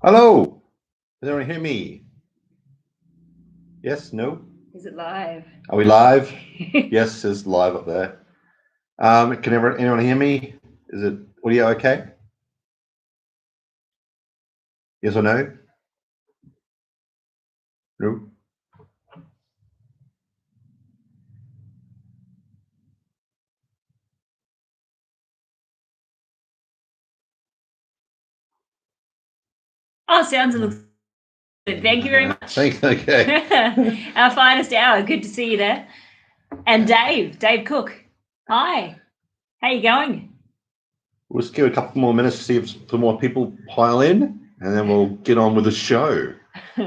Hello. Does anyone hear me? Yes, no? Is it live? Are we live? Yes, it's live up there. Can anyone hear me? Is it audio okay? Yes or no? No? Oh, sounds and looks good. Thank you very much. Thanks, okay. Our finest hour. Good to see you there. And Dave Cook. Hi. How you going? We'll just give it a couple more minutes to see if some more people pile in, and then we'll get on with the show.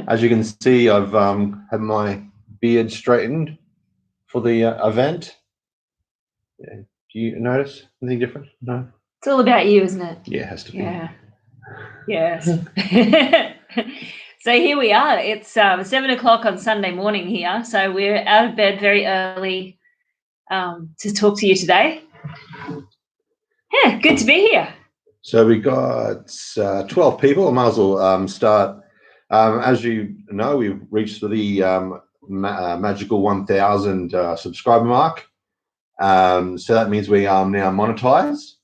As you can see, I've had my beard straightened for the event. Yeah. Do you notice anything different? No? It's all about you, isn't it? Yeah, it has to be. Yeah. Yes. So here we are. It's 7 o'clock on Sunday morning here. So we're out of bed very early to talk to you today. Yeah, good to be here. So we got 12 people. I might as well start. As you know, we've reached the magical 1,000 subscriber mark. So that means we are now monetized,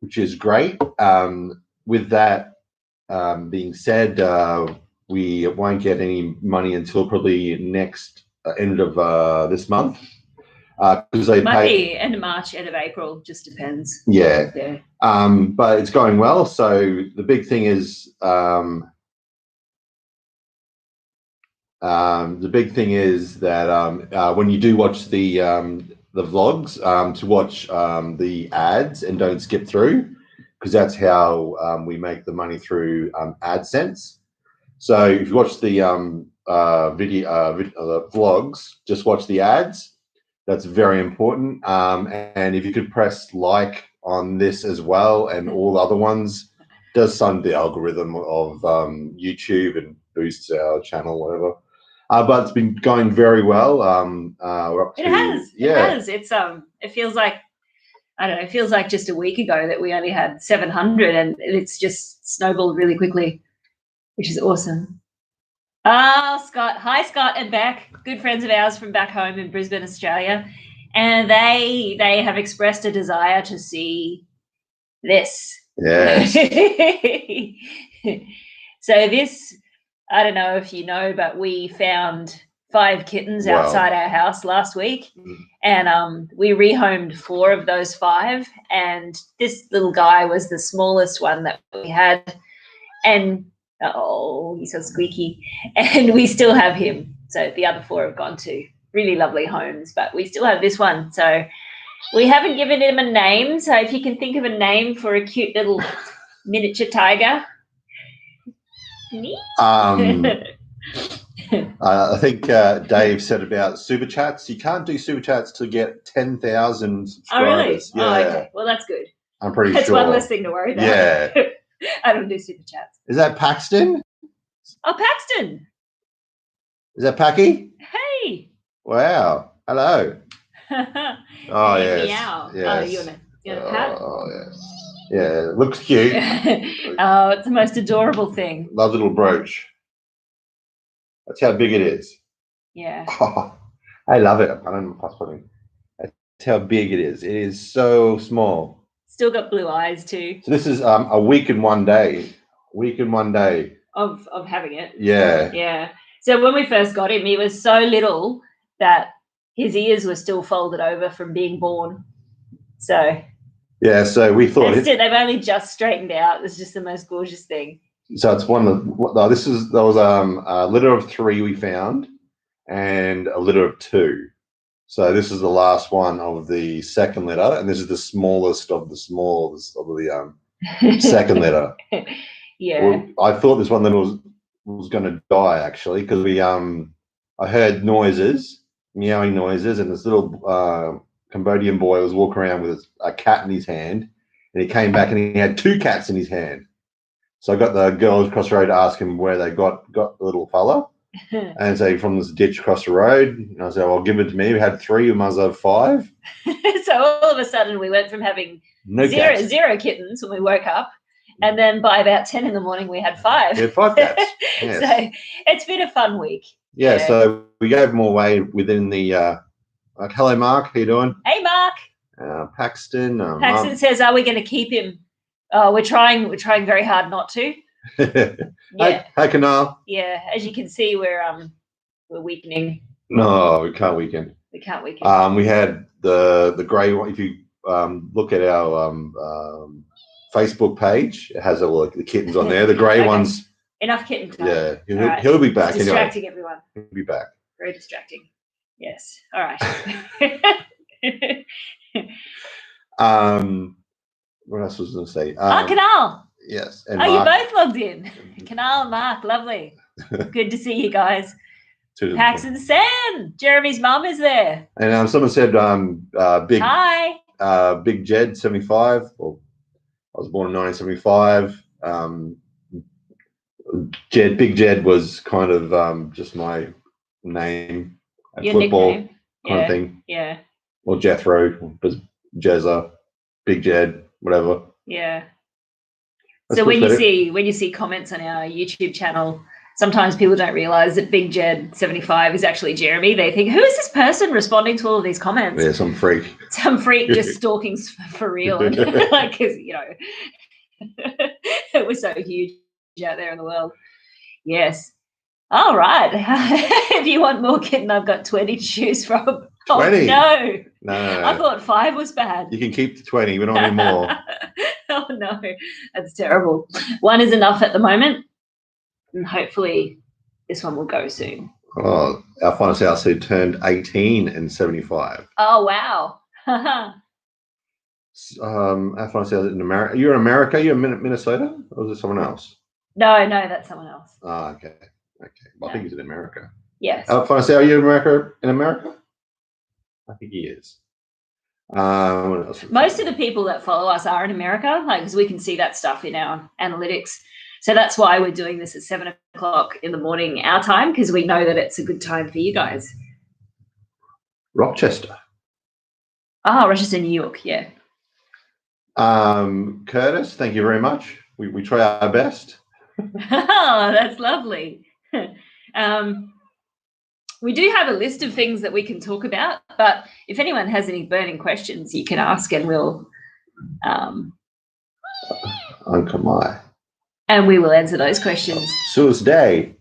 which is great. With that being said, we won't get any money until probably next end of this month. Because they might be end of March, end of April, just depends. Yeah. Yeah. But it's going well. So the big thing is that when you do watch the vlogs, to watch the ads and don't skip through, because that's how we make the money through AdSense. So if you watch the vlogs, just watch the ads. That's very important. And if you could press like on this as well and all the other ones, does some the algorithm of YouTube and boosts our channel, whatever. But it's been going very well. We're up to, it has. It's it feels like, I don't know, it feels like just a week ago that we only had 700, and it's just snowballed really quickly, which is awesome. Scott. Hi, Scott and Beck, good friends of ours from back home in Brisbane, Australia. And they have expressed a desire to see this. Yes. So this, I don't know if you know, but we found 5 kittens outside our house last week, and we rehomed 4 of those 5, and this little guy was the smallest one that we had, and oh, he's so squeaky, and we still have him. So the other 4 have gone to really lovely homes, but we still have this one. So we haven't given him a name. So if you can think of a name for a cute little miniature tiger. I think Dave said about super chats. You can't do super chats to get 10,000 subscribers. Oh, really? Yeah. Oh, okay. Well, that's good. I'm pretty sure. That's one less thing to worry about. Yeah. I don't do super chats. Is that Paxton? Oh, Paxton. Is that Packy? Hey. Wow. Hello. Oh, yes. Meow. Yes. Oh, you want a pat? Oh, yes. Yeah, it looks cute. Oh, it's the most adorable thing. Love little brooch. That's how big it is. Yeah. Oh, I love it. I don't know what's funny. That's how big it is. It is so small. Still got blue eyes too. So this is a week and 1 day. Week and 1 day. Of having it. Yeah. Yeah. So when we first got him, he was so little that his ears were still folded over from being born. So yeah, so we thought they've only just straightened out. It's just the most gorgeous thing. So it's one of the, there was a litter of 3 we found and a litter of 2. So this is the last one of the second litter, and this is the smallest of the smallest of the second litter. Yeah. Well, I thought this one litter was going to die actually, because we I heard noises, meowing noises, and this little Cambodian boy was walking around with a cat in his hand, and he came back and he had 2 cats in his hand. So I got the girls across the road to ask him where they got the little fella, and say from this ditch across the road. And I said, "Well, give it to me." We had 3, we must have 5. So all of a sudden, we went from having zero kittens when we woke up, And then by about 10 in the morning, we had 5. We had 5 cats. Yes. So it's been a fun week. Yeah, so we gave them away within the hello, Mark. How you doing? Hey, Mark. Paxton. Paxton says, "Are we going to keep him?" We're trying very hard not to. Yeah. Hey, Canal. Yeah, as you can see, we're weakening. No, we can't weaken. We can't weaken. We had the grey one. If you look at our Facebook page, it has all the kittens on there. The grey ones. Enough kitten time. Yeah, he'll be back. It's distracting everyone. He'll be back. Very distracting. Yes. All right. What else was I going to say? Canal. Yes. And you both logged in. Canal and Mark, lovely. Good to see you guys. Pax and Sam. Jeremy's mum is there. And someone said, Hi. Big Jed 75. Well, I was born in 1975. Big Jed was kind of just my name at football nickname. kind of thing. Yeah. Or Jethro, Jezza, Big Jed, whatever. Yeah. That's so when you see comments on our YouTube channel, sometimes people don't realize that Big Jed 75 is actually Jeremy. They think, who is this person responding to all of these comments? Yeah, some freak. Some freak just stalking for real. And like, cause, it was so huge out there in the world. Yes. All right. If you want more kitten, I've got 20 to choose from. 20? No. No. I thought 5 was bad. You can keep the 20. We don't need more. Oh, no. That's terrible. 1 is enough at the moment. And hopefully this one will go soon. Oh, our finest house who turned 18 in 75. Oh, wow. Our finest house in America. You're in America? You're in Minnesota? Or is it someone else? No, that's someone else. Oh, okay. Well, I think he's in America. Yes. Our finest house, are you in America? I think he is. What else? Most of the people that follow us are in America, because we can see that stuff in our analytics. So that's why we're doing this at 7 o'clock in the morning our time, because we know that it's a good time for you guys. Rochester. Rochester, New York, yeah. Curtis, thank you very much. We try our best. Oh, that's lovely. We do have a list of things that we can talk about, but if anyone has any burning questions, you can ask and we'll Uncle Mai. And we will answer those questions. Tuesday.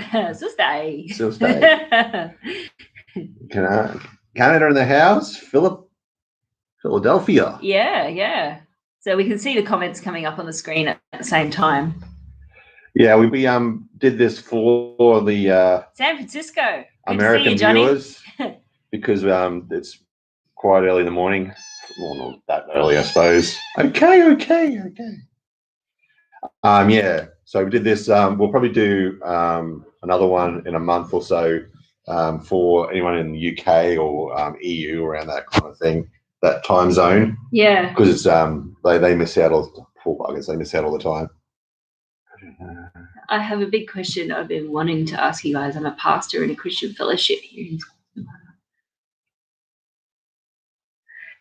Tuesday. Canada in the house. Philadelphia. Yeah. So we can see the comments coming up on the screen at the same time. Yeah, we did this for the San Francisco. American viewers because it's quite early in the morning. Well, not that early, I suppose. Okay. Yeah. So we did this. We'll probably do another one in a month or so for anyone in the UK or EU around that kind of thing, that time zone. Yeah. Because it's they miss out they miss out all the time. I have a big question I've been wanting to ask you guys. I'm a pastor in a Christian fellowship here in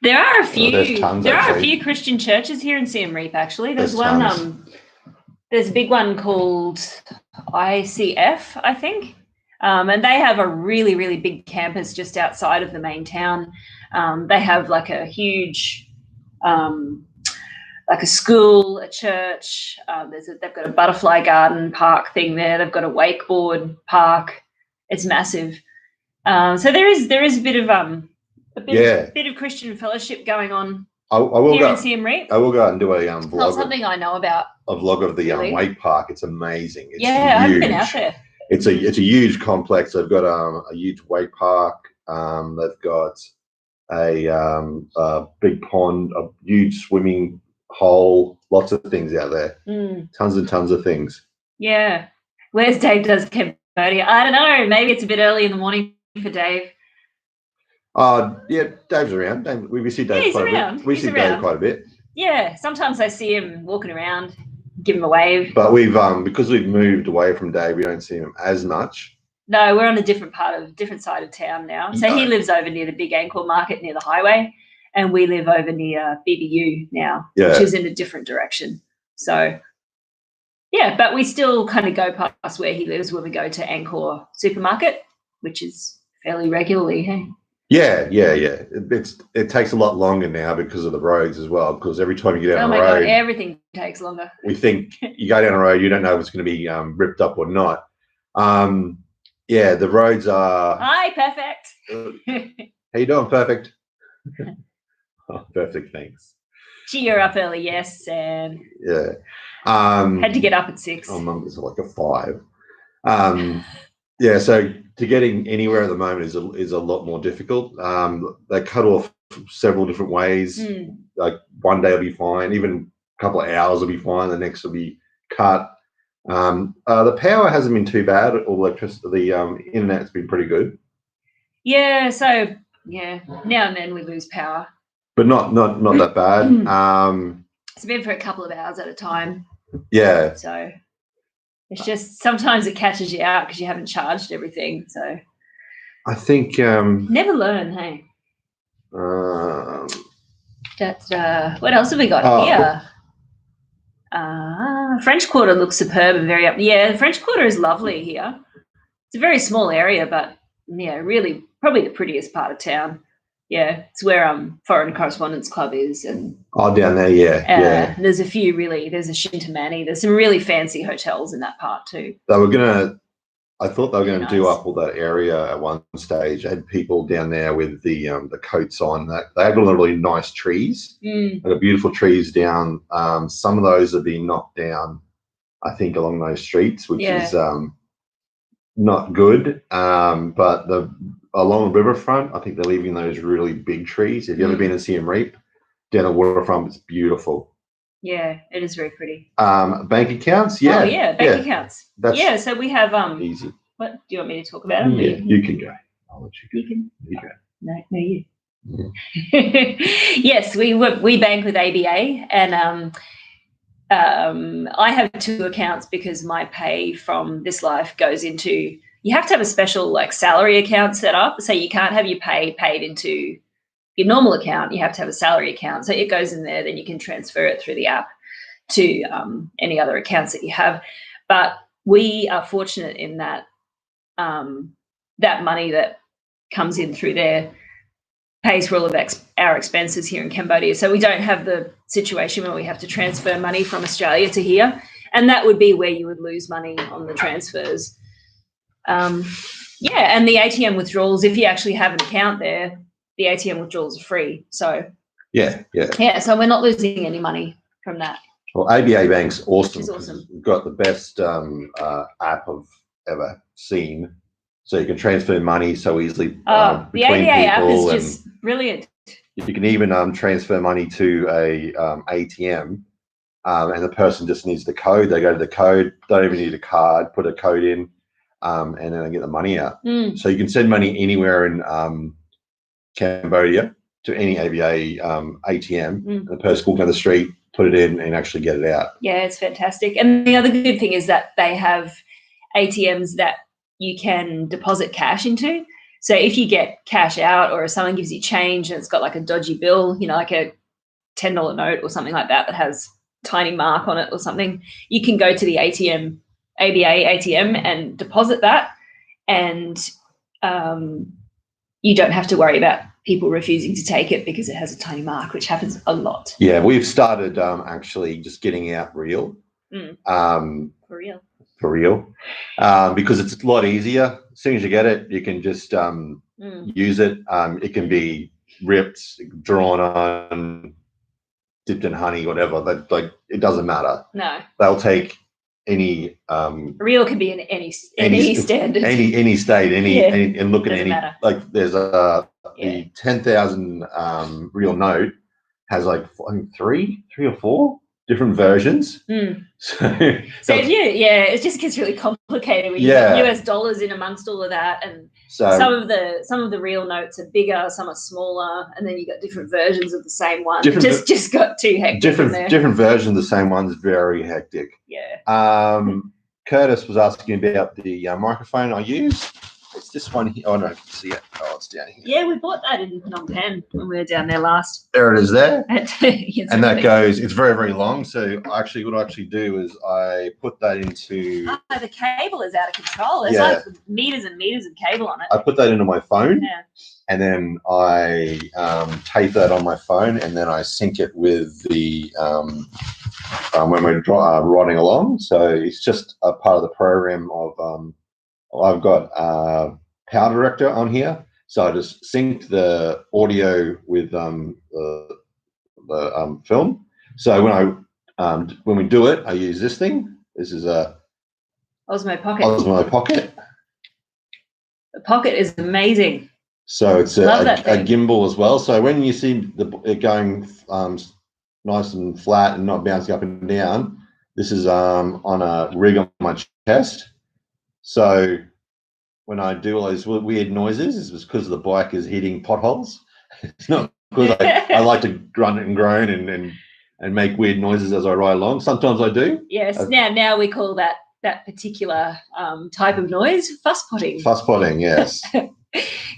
There are a few. There are a few Christian churches here in Siem Reap. Actually, there's one. There's a big one called ICF, I think, and they have a really, really big campus just outside of the main town. They have like a huge, like a school, a church. They've got a butterfly garden park thing there. They've got a wakeboard park. It's massive. So there is a bit of bit of Christian fellowship going on here in Siem Reap. I will go out and do a vlog. Not something I know about. A vlog of the wake park. It's amazing. It's huge. I haven't been out there. It's a huge complex. They've got a huge wake park. They've got a big pond, a huge swimming hole, lots of things out there. Tons and tons of things. Yeah. Where's Dave does Cambodia? I don't know. Maybe it's a bit early in the morning for Dave. Yeah, Dave's around. We see Dave quite a bit. We see Dave quite a bit. Yeah, sometimes I see him walking around, give him a wave. But we've because we've moved away from Dave, we don't see him as much. No, we're on a different side of town now. So he lives over near the Big Ankle Market near the highway, and we live over near BBU now, which is in a different direction. So, yeah, but we still kind of go past where he lives when we go to Angkor supermarket, which is fairly regularly, hey? Yeah. It takes a lot longer now because of the roads as well, because every time you get down the road... Oh, my God, everything takes longer. We think you go down a road, you don't know if it's going to be ripped up or not. Yeah, the roads are... Hi, Perfect. How you doing, Perfect? Oh, perfect, thanks. Gee, you're up early, yes, Sam. Yeah. Had to get up at 6. Oh, Mum, it's like a 5. Yeah, so to getting anywhere at the moment is a lot more difficult. They cut off several different ways. Like one day will be fine, even a couple of hours will be fine, the next will be cut. The power hasn't been too bad, or electricity. The internet's been pretty good. Yeah, so yeah, now and then we lose power. But not that bad. It's been for a couple of hours at a time. Yeah. So it's just sometimes it catches you out because you haven't charged everything. So I think never learn, hey. What else have we got here? French Quarter looks superb and very up. Yeah, the French Quarter is lovely here. It's a very small area, but yeah, really probably the prettiest part of town. Yeah, it's where Foreign Correspondents Club is, and down there, yeah. There's a few there's a Shintamani. There's some really fancy hotels in that part too. I thought they were going to do up all that area at one stage. I had people down there with the coats on. They had all the really nice trees. They got beautiful trees down. Some of those have been knocked down, I think, along those streets, which is not good. But along the riverfront, I think they're leaving those really big trees. Have you ever been to Siem Reap? Down the waterfront, it's beautiful. Yeah, it is very pretty. Bank accounts, yeah. Oh yeah, bank accounts. So we have easy. What do you want me to talk about them? Yeah, you can go. I'll let you go. You go. No, you. Yeah. Yes, we bank with ABA, and I have 2 accounts because my pay from this life goes into. You have to have a special salary account set up, so you can't have your pay paid into your normal account. You have to have a salary account, so it goes in there. Then you can transfer it through the app to any other accounts that you have. But we are fortunate in that that money that comes in through there pays for all of our expenses here in Cambodia. So we don't have the situation where we have to transfer money from Australia to here, and that would be where you would lose money on the transfers. And the ATM withdrawals, if you actually have an account there, the ATM withdrawals are free. So yeah, so we're not losing any money from that. Well, ABA Bank's awesome. Which is awesome. We've got the best app I've ever seen. So you can transfer money so easily between people. The ABA app is just brilliant. You can even transfer money to a ATM, and the person just needs the code. They go to the code, don't even need a card, put a code in, and then they get the money out. So you can send money anywhere in Cambodia to any ABA ATM. And the person will go down the street, put it in, and actually get it out. Yeah, it's fantastic. And the other good thing is that they have ATMs that you can deposit cash into. So if you get cash out, or if someone gives you change and it's got a dodgy bill, like a $10 note or something like that has a tiny mark on it or something, you can go to the ABA ATM and deposit that, and you don't have to worry about people refusing to take it because it has a tiny mark, which happens a lot. Yeah, we've started actually just getting out real. For real. Because it's a lot easier. As soon as you get it, you can just use it. It can be ripped, drawn on, dipped in honey, whatever. It doesn't matter. No. They'll take any real can be in any standard, any state, any and look at any matter. There's the 10,000 real note has I think three or four different versions. So it just gets really complicated when you get US dollars in amongst all of that, and some of the real notes are bigger, some are smaller, and then you got different versions of the same one. Just got too hectic. Different versions of the same one's very hectic. Yeah. Curtis was asking about the microphone I use. It's this one here. Oh no, see it. Oh, it's down here. Yeah, we bought that in Phnom Penh when we were down there last. There it is there. Yes, And that goes, it's very, very long. So actually what I actually do is I put that into... Oh, the cable is out of control. There's like meters and meters of cable on it. I put that into my phone. Yeah. And then I tape that on my phone, and then I sync it with the when we're riding along. So it's just a part of the program of I've got Power Director on here, so I just sync the audio with the film. So when we do it, I use this thing. This is a Osmo Pocket. Osmo Pocket. The Pocket is amazing. So it's a gimbal as well. So when you see it going nice and flat and not bouncing up and down, this is on a rig on my chest. So when I do all those weird noises, it's because the bike is hitting potholes. It's not because I like to grunt and groan and make weird noises as I ride along. Sometimes I do. Yes. Now we call that particular type of noise fuss potting. Fuss potting, yes.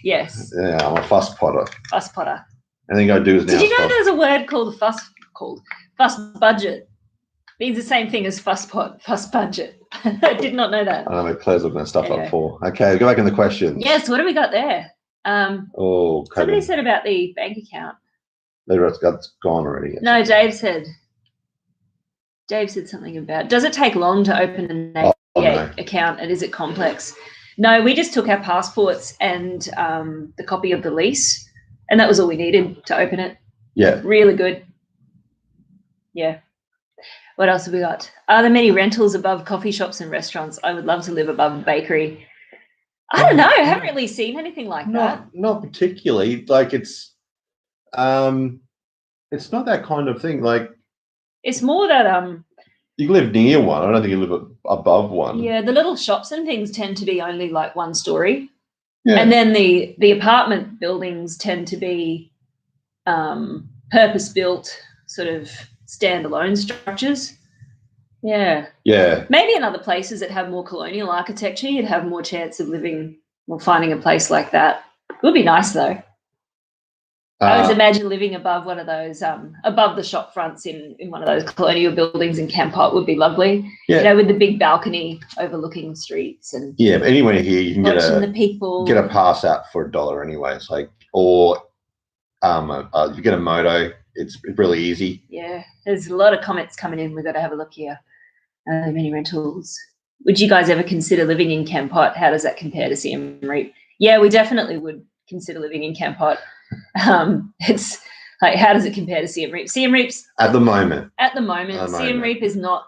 Yes. Yeah, I'm a fuss potter. Fuss potter. Anything I do is now. Did you know there's a word called fuss budget? Means the same thing as fuss budget. I did not know that. I know, Claire's looking at stuff up for. Okay, go back in the questions. Yes, what have we got there? Somebody said about the bank account. That's gone already. No, Dave said something about, does it take long to open an account, and is it complex? No, we just took our passports and the copy of the lease, and that was all we needed to open it. Yeah. Really good. Yeah. What else have we got? Are there many rentals above coffee shops and restaurants? I would love to live above a bakery. I don't know. I haven't really seen anything like that. Not particularly. Like it's not that kind of thing. Like it's more that you live near one. I don't think you live above one. Yeah, the little shops and things tend to be only like one story. Yeah. And then the apartment buildings tend to be purpose-built, sort of standalone structures. Yeah. Yeah. Maybe in other places that have more colonial architecture, you'd have more chance of living or finding a place like that. It would be nice though. I always imagine living above one of those, above the shop fronts in one of those colonial buildings in Kampot would be lovely. Yeah. You know, with the big balcony overlooking the streets and but anywhere here you can get a pass out for $1 anyway. It's like, or you get a moto. It's really easy. Yeah, there's a lot of comments coming in. We've got to have a look here. Many rentals. Would you guys ever consider living in Kampot? How does that compare to Siem Reap? Yeah, we definitely would consider living in Kampot. It's like, how does it compare to Siem Reap? Siem Reap's at the moment. Siem Reap is not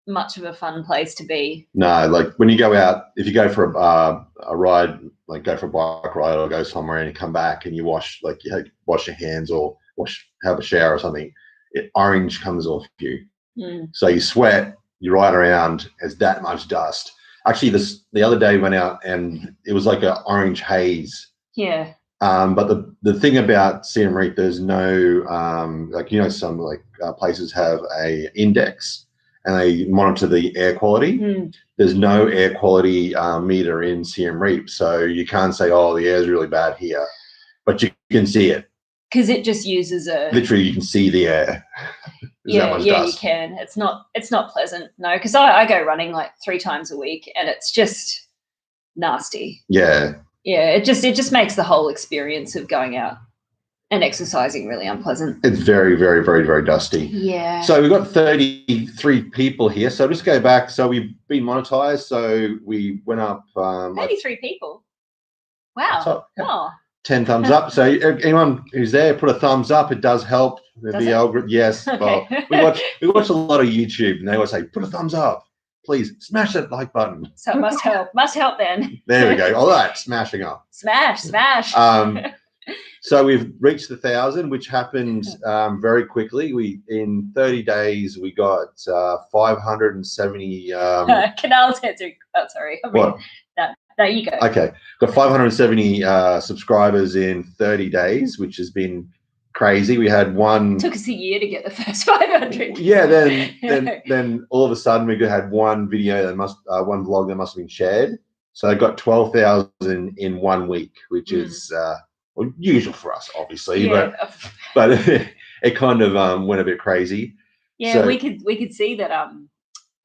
much of a fun place to be. No, like when you go out, if you go for a ride, like go for a bike ride or go somewhere and you come back and you wash your hands or have a shower or something, orange comes off you. So you sweat, you ride around, there's that much dust. Actually, the other day went out and it was like an orange haze. Yeah. But the thing about Siem Reap, there's no some places have a index and they monitor the air quality. There's no air quality meter in Siem Reap, so you can't say, oh, the air's really bad here, but you can see it because it just uses literally you can see the air. Yeah, you can. It's not pleasant. No, because I go running like 3 times a week and it's just nasty. Yeah. Yeah, it just makes the whole experience of going out and exercising really unpleasant. It's very, very, very, very dusty. Yeah. So we've got 33 people here. So just go back. So we've been monetized. So we went up. 33 people. Wow. Top, yeah. Oh. 10 thumbs up. So anyone who's there, put a thumbs up. It does help. The algorithm. Yes. Okay. Well, we watch a lot of YouTube, and they always say, "Put a thumbs up." Please smash that like button. So it must help. Must help then. There we go. All right, smashing up. Smash. So we've reached 1,000, which happened very quickly. In 30 days we got 570. Canals answering. Oh, sorry. What? No, you go. Okay, got 570 subscribers in 30 days, which has been crazy. We had one. It took us a year to get the first 500. Yeah, then all of a sudden we had one video one vlog that must have been shared. So they got 12,000 in 1 week, which is well, usual for us, obviously, but it kind of went a bit crazy. Yeah, so, we could see that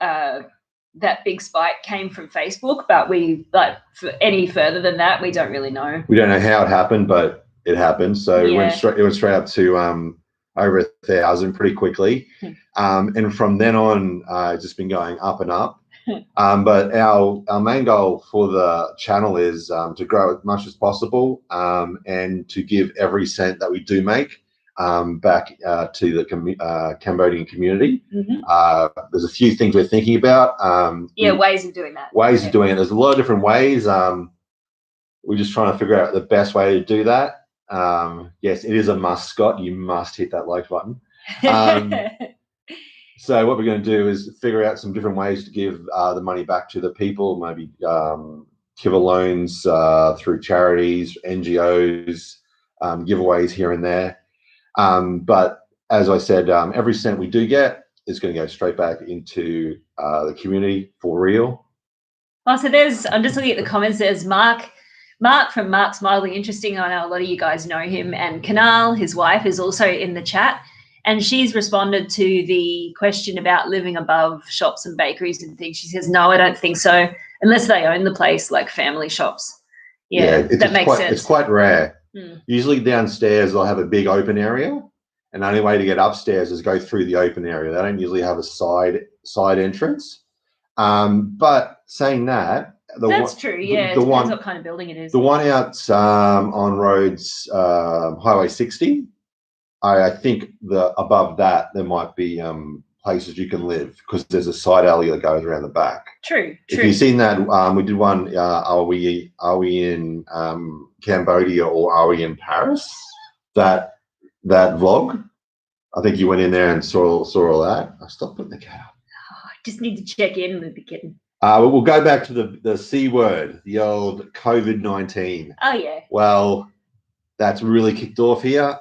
that big spike came from Facebook, but we for any further than that, we don't really know. We don't know how it happened, but it happened. So it went straight up to over 1,000 pretty quickly, and from then on, it's just been going up and up. But our main goal for the channel is to grow as much as possible, and to give every cent that we do make back to the Cambodian community. There's a few things we're thinking about. Ways of doing that. Ways of doing it. There's a lot of different ways. We're just trying to figure out the best way to do that. Yes, it is a must, Scott. You must hit that like button. So what we're going to do is figure out some different ways to give the money back to the people, maybe give loans through charities, NGOs, giveaways here and there. But as I said, every cent we do get is going to go straight back into the community for real. Oh, so I'm just looking at the comments. There's Mark from Mark's Mildly Interesting. I know a lot of you guys know him. And Kanal, his wife, is also in the chat. And she's responded to the question about living above shops and bakeries and things. She says, no, I don't think so, unless they own the place, like family shops. Yeah, that makes sense. It's quite rare. Usually downstairs they'll have a big open area, and the only way to get upstairs is go through the open area. They don't usually have a side entrance. But saying that, that's true. Yeah, it depends what kind of building it is. The one out on roads, Highway 60. I think above that there might be places you can live, because there's a side alley that goes around the back. True. If you've seen that, we did one. Are we in Cambodia or are we in Paris? That vlog. I think you went in there and saw all that. I stopped putting the cat up. Oh, I just need to check in with the kitten. We'll go back to the C word, the old COVID-19. Oh yeah. Well, that's really kicked off here.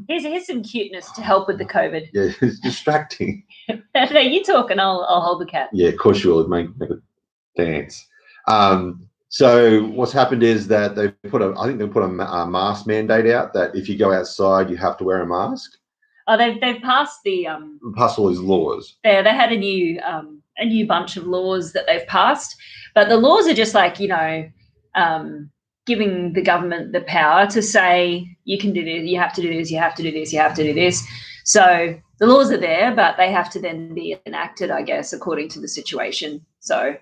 Here's some cuteness to help with the COVID. Yeah, it's distracting. No, you talk and I'll hold the cat. Yeah, of course you will. Make it dance. So what's happened is that I think they put a mask mandate out that if you go outside, you have to wear a mask. Oh, they've passed passed all these laws. They had a new bunch of laws that they've passed, but the laws are just like, giving the government the power to say you can do this, you have to do this, you have to do this, you have to do this. So the laws are there, but they have to then be enacted, I guess, according to the situation. So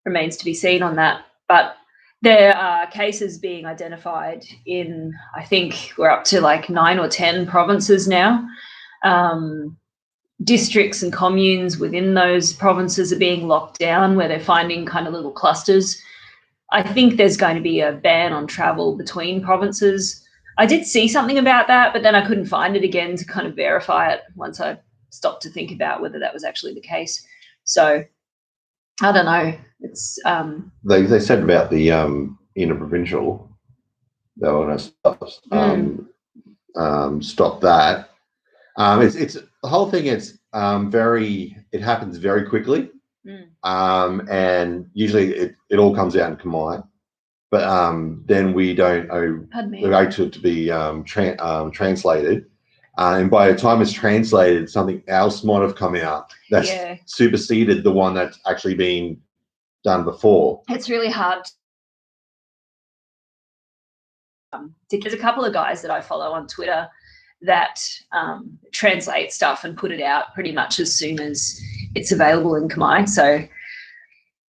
remains to be seen on that. But there are cases being identified in, I think we're up to like 9 or 10 provinces now. Districts and communes within those provinces are being locked down, where they're finding kind of little clusters. I think there's going to be a ban on travel between provinces. I did see something about that, but then I couldn't find it again to kind of verify it once I stopped to think about whether that was actually the case. So I don't know. It's they said about the interprovincial, they were going to stop that. It's the whole thing. It's it happens very quickly. And usually it all comes out in Khmer, but then we don't wait to be translated, and by the time it's translated, something else might have come out that's superseded the one that's actually been done before. It's really hard. There's a couple of guys that I follow on Twitter that translate stuff and put it out pretty much as soon as it's available in Khmer. So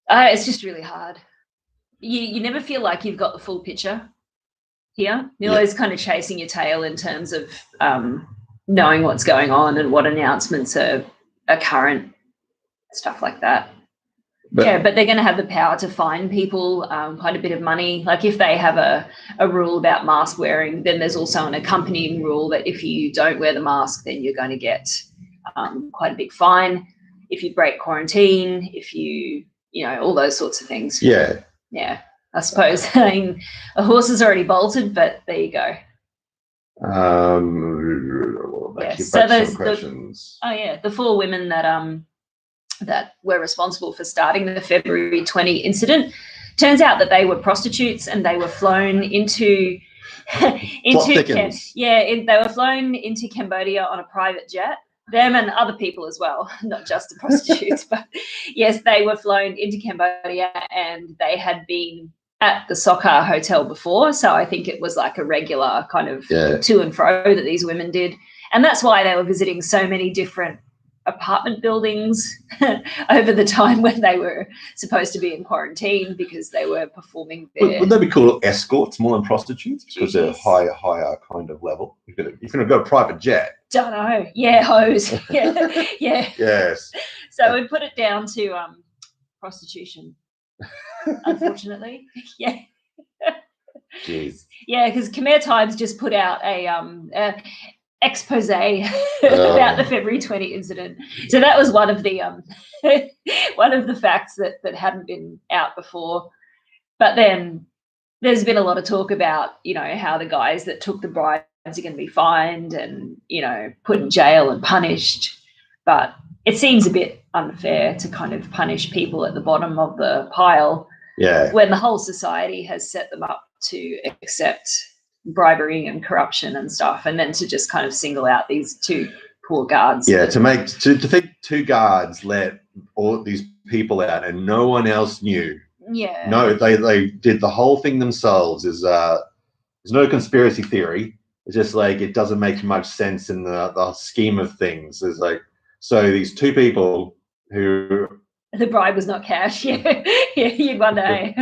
it's just really hard. You never feel like you've got the full picture here. You're always kind of chasing your tail in terms of knowing what's going on and what announcements are current, stuff like that. But they're going to have the power to fine people quite a bit of money. Like if they have a rule about mask wearing, then there's also an accompanying rule that if you don't wear the mask, then you're going to get quite a big fine. If you break quarantine, if you all those sorts of things. Yeah. Yeah. I suppose a horse is already bolted, but there you go. So those questions. The 4 women that were responsible for starting the February 20 incident. turns out that they were prostitutes and they were flown into they were flown into Cambodia on a private jet. Them and other people as well, not just the prostitutes, but yes, they were flown into Cambodia and they had been at the Soccer Hotel before. So I think it was like a regular kind of to and fro that these women did. And that's why they were visiting so many different apartment buildings over the time when they were supposed to be in quarantine, because they were performing there. Would they be called escorts more than prostitutes? Because they're higher kind of level. You could have got a private jet. Don't know. Yeah, hose. Yeah. Yes. So we put it down to prostitution, unfortunately. Yeah. Jeez. Yeah, because Khmer Times just put out a expose about the February 20 incident. So that was one of the one of the facts that hadn't been out before. But then there's been a lot of talk about, how the guys that took the bribes are going to be fined and, put in jail and punished. But it seems a bit unfair to kind of punish people at the bottom of the pile when the whole society has set them up to accept bribery and corruption and stuff, and then to just kind of single out these two poor guards. Yeah, to think two guards let all these people out and no one else knew. Yeah. No, they did the whole thing themselves. There's no conspiracy theory. It's just like it doesn't make much sense in the scheme of things. There's so these two people who the bribe was not cash. Yeah, you'd wonder.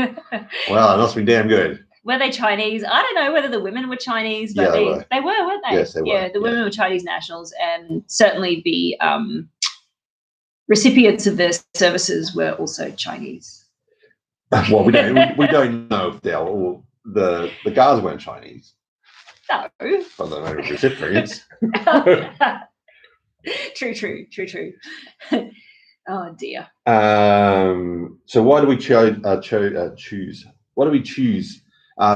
Well, it must be damn good. Were they Chinese? I don't know whether the women were Chinese, but they were, weren't they? Yes, they were. Yeah, the women were Chinese nationals, and certainly the recipients of their services were also Chinese. Well, we don't know if the guards weren't Chinese. No. But they were recipients. True. Oh dear. So why do we choose? Why do we choose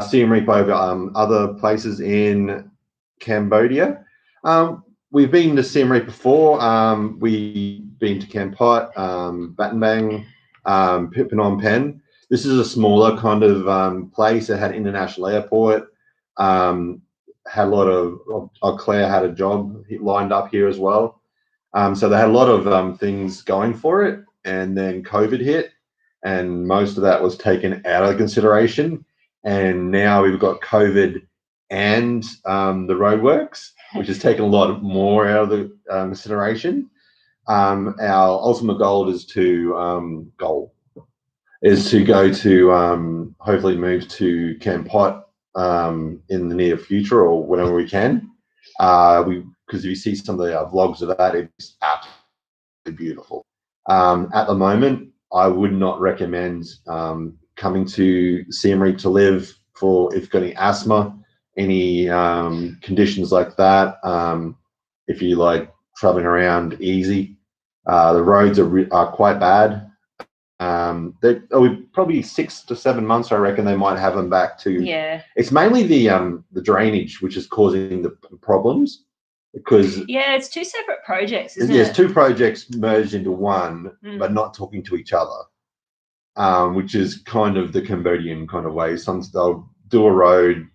Siem Reap over other places in Cambodia? We've been to Siem Reap before. We've been to Kampot, Battambang, Phnom Penh. This is a smaller kind of place. It had international airport. Had a lot of Claire had a job lined up here as well. So they had a lot of things going for it, and then COVID hit, and most of that was taken out of consideration. And now we've got COVID and the roadworks, which has taken a lot more out of the consideration. Our ultimate goal is to go to hopefully move to Kampot in the near future or whenever we can. Because if you see some of the vlogs of that, it's absolutely beautiful. At the moment, I would not recommend coming to Siem Reap to live if you've got any asthma, any conditions like that. If you like traveling around easy, the roads are quite bad. Probably 6 to 7 months, I reckon they might have them back to. Yeah. It's mainly the drainage which is causing the problems, because it's two separate projects, isn't it? Yes, two projects merged into one, but not talking to each other, which is kind of the Cambodian kind of way. Some they'll do a road,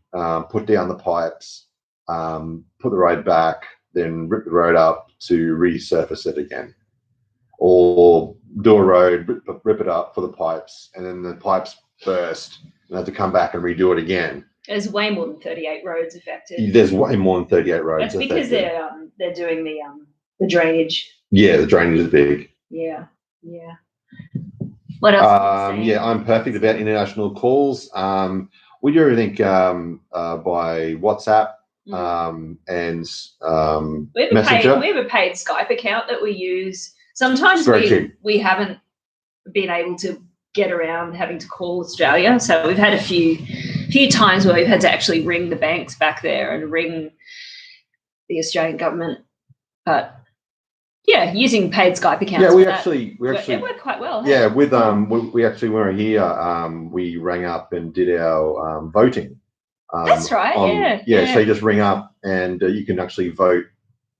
put down the pipes, put the road back, then rip the road up to resurface it again, or do a road, rip it up for the pipes, and then the pipes burst and have to come back and redo it again. There's way more than 38 roads affected. There's way more than 38 roads. That's because they're doing the drainage. Yeah, the drainage is big. Yeah. What else? I'm perfect about international calls. We do everything by WhatsApp and Messenger. We have a paid Skype account that we use. Sometimes we haven't been able to get around having to call Australia, so we've had a few times where we've had to actually ring the banks back there and ring the Australian government. But yeah, using paid Skype accounts. Yeah, we actually it worked quite well. Yeah, with we actually when we were here, we rang up and did our voting. That's right. So you just ring up and you can actually vote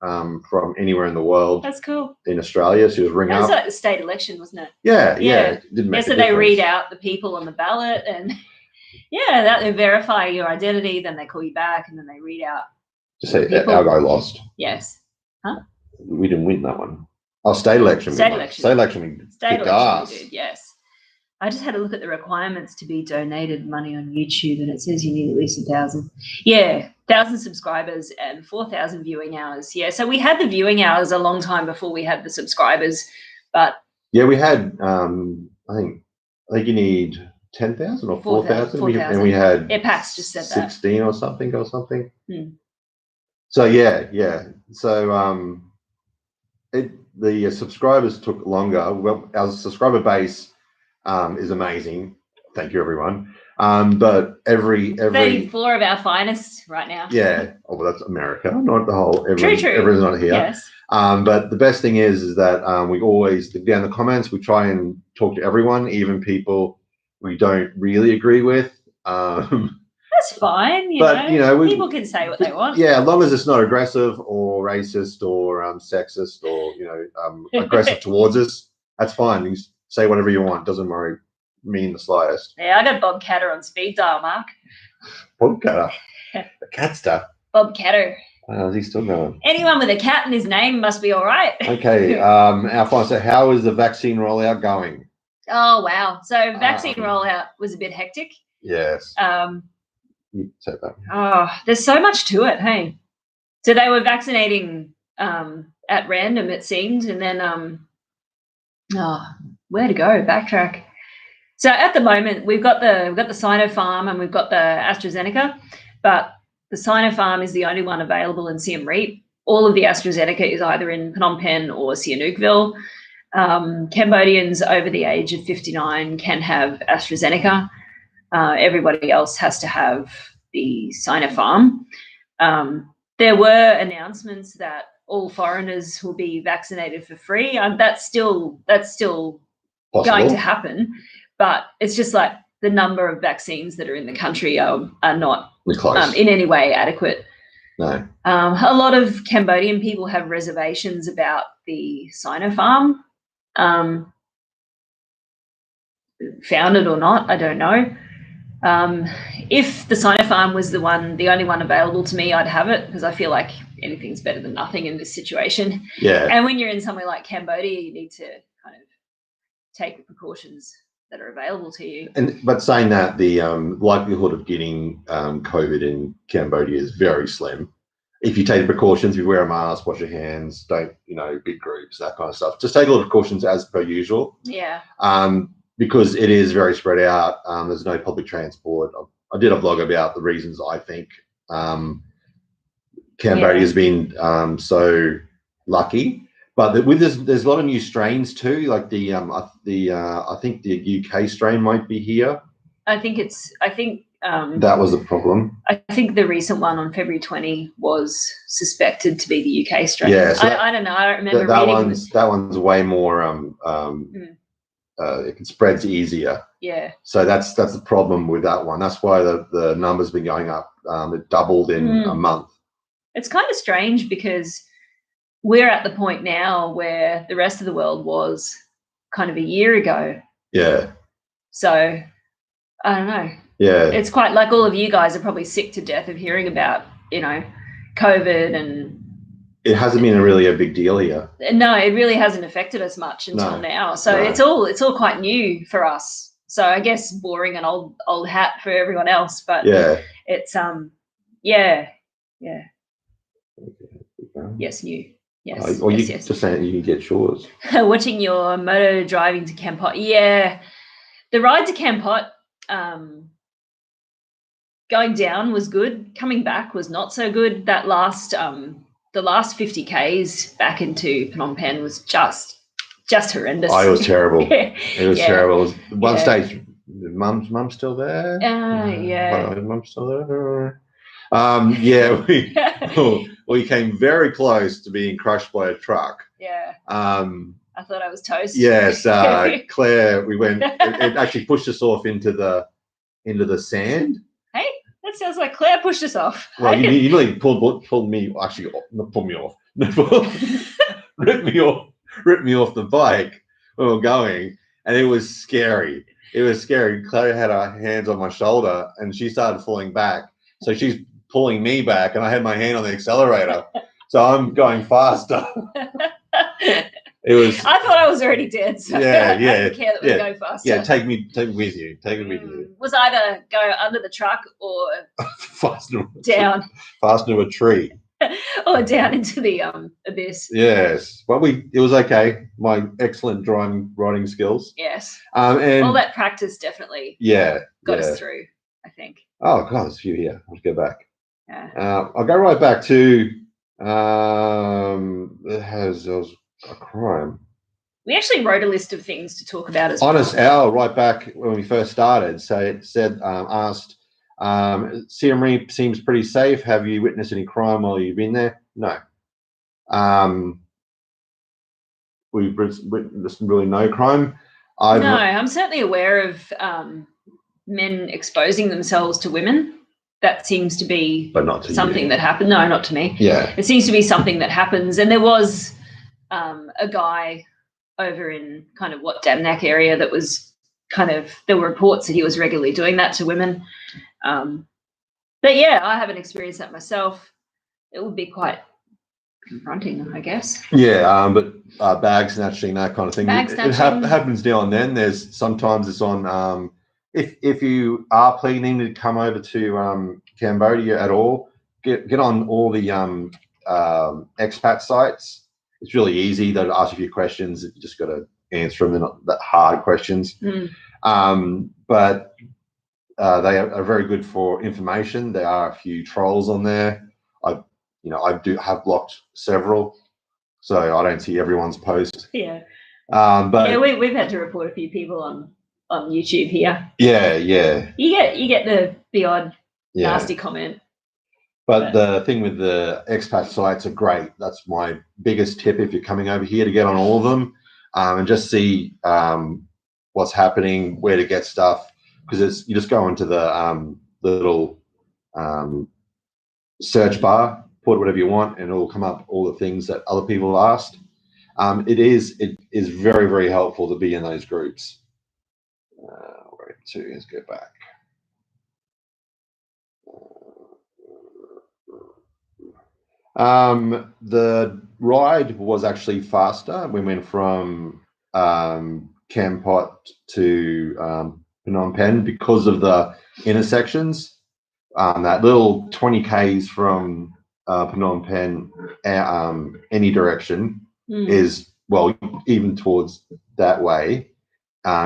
from anywhere in the world. That's cool. In Australia, she was ringing That was up. like the state election, wasn't it? Yeah. It didn't make so they read out the people on the ballot, and that they verify your identity. Then they call you back, and then they read out. Just say our guy lost. Yes. Huh? We didn't win that one. Oh, state election. State election. State election. We did. Yes. I just had a look at the requirements to be donated money on YouTube, and it says you need at least 1,000. Yeah, 1,000 subscribers and 4,000 viewing hours. Yeah, so we had the viewing hours a long time before we had the subscribers, but yeah, we had. I think you need 10,000 or 4,000, and we had. Pax just said 16 or something. Hmm. So yeah. So the subscribers took longer. Well, our subscriber base is amazing. Thank you, everyone. But every 34 of our finest right now. Yeah. Oh, well, that's America, not the whole. True. Everyone's not here. Yes. But the best thing is that we always down the comments. We try and talk to everyone, even people we don't really agree with. That's fine. You know, people can say what they want. Yeah, as long as it's not aggressive or racist or sexist or aggressive towards us, that's fine. You say whatever you want. Doesn't worry me in the slightest. Yeah, I got Bob Catter on speed dial, Mark. Bob Catter, the cat stuff. Bob Catter. Is he still going? Anyone with a cat in his name must be all right. Okay. Alphonse, so how is the vaccine rollout going? Oh wow! So vaccine rollout was a bit hectic. Yes. You said that. Oh, there's so much to it. Hey, so they were vaccinating at random, it seemed, and then where to go? Backtrack. So at the moment, we've got the Sinopharm and we've got the AstraZeneca, but the Sinopharm is the only one available in Siem Reap. All of the AstraZeneca is either in Phnom Penh or Sihanoukville. Cambodians over the age of 59 can have AstraZeneca. Everybody else has to have the Sinopharm. There were announcements that all foreigners will be vaccinated for free. That's still possible. Going to happen, but it's just like the number of vaccines that are in the country are not in any way adequate. No. A lot of Cambodian people have reservations about the Sinopharm. Founded or not, I don't know. If the Sinopharm was the only one available to me, I'd have it because I feel like anything's better than nothing in this situation. Yeah. And when you're in somewhere like Cambodia, you need to kind of take the precautions that are available to you. But saying that, the likelihood of getting COVID in Cambodia is very slim. If you take the precautions, you wear a mask, wash your hands, don't, big groups, that kind of stuff. Just take all the precautions as per usual. Yeah. Because it is very spread out. There's no public transport. I did a vlog about the reasons I think Cambodia has been so lucky. But with there's a lot of new strains too. Like I think the UK strain might be here. I think that was a problem. I think the recent one on February 20 was suspected to be the UK strain. Yeah, so I don't know. I don't remember reading. That one's way more. It spreads easier. Yeah. So that's the problem with that one. That's why the numbers been going up. It doubled in a month. It's kind of strange because we're at the point now where the rest of the world was kind of a year ago. Yeah. So I don't know. Yeah. It's quite like all of you guys are probably sick to death of hearing about, COVID and. It hasn't been really a big deal here. No, it really hasn't affected us much until now. So it's all quite new for us. So I guess boring and old hat for everyone else, but it's yes, new. Yes. Or yes. Just saying you can get yours. Watching your moto driving to Kampot. Yeah. The ride to Kampot, going down was good. Coming back was not so good. That last the last 50 Ks back into Phnom Penh was just horrendous. Oh, it was terrible. It was terrible. It was one stage. Mum's still there? Mum's still there? We came very close to being crushed by a truck. Yeah. I thought I was toast. Yes, Claire, we went. It actually pushed us off into the sand. Hey, that sounds like Claire pushed us off. Well, you nearly pulled me. Actually, not pulled me off. ripped me off the bike when we were going, and it was scary. It was scary. Chloe had her hands on my shoulder, and she started falling back. So she's pulling me back, and I had my hand on the accelerator. So I'm going faster. It was. I thought I was already dead. So yeah. I didn't care that we go faster. Yeah, take me with you. Take me with you. Was either go under the truck or fasten down. Fasten to a tree. Or down into the abyss. Yes, but it was okay. My excellent riding skills. Yes. And all that practice definitely. Got us through, I think. Oh God, there's a few here. Let's go back. Yeah. I'll go right back to there was a crime. We actually wrote a list of things to talk about as Honest well. Owl, right back when we first started. So it said, asked, Siem Reap seems pretty safe. Have you witnessed any crime while you've been there? No. We've witnessed really no crime. I'm certainly aware of men exposing themselves to women. That seems to be something that happened. No, not to me. Yeah. It seems to be something that happens. And there was a guy over in kind of Damnak area that was there were reports that he was regularly doing that to women. But yeah, I haven't experienced that myself. It would be quite confronting, I guess. Yeah, but bag snatching, that kind of thing. It happens now and then. There's sometimes it's on if you are planning to come over to Cambodia at all, get on all the expat sites. It's really easy. They'll ask you a few questions. You just got to answer them. They're not that hard questions. But they are very good for information. There are a few trolls on there. I do have blocked several, so I don't see everyone's post. Yeah. But yeah, we've had to report a few people on YouTube here. Yeah. You get the odd nasty comment. But the thing with the expat sites are great. That's my biggest tip if you're coming over here, to get on all of them and just see what's happening, where to get stuff, because you just go into the little search bar, put whatever you want, and it will come up all the things that other people have asked. It is very, very helpful to be in those groups. Let's go back. The ride was actually faster. We went from Kampot to Phnom Penh because of the intersections. That little 20 Ks from Phnom Penh any direction is, well, even towards that way,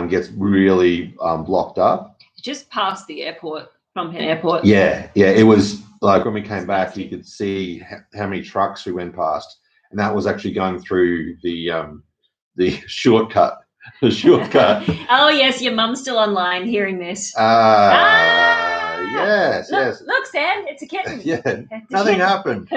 gets really blocked up. Just past the airport, Phnom Penh airport. Yeah, it was like when we came back, you could see how many trucks we went past, and that was actually going through the shortcut. The shortcut. Oh yes, your mum's still online hearing this. Yes. Look, Sam, it's a kitten. Yeah, nothing happened.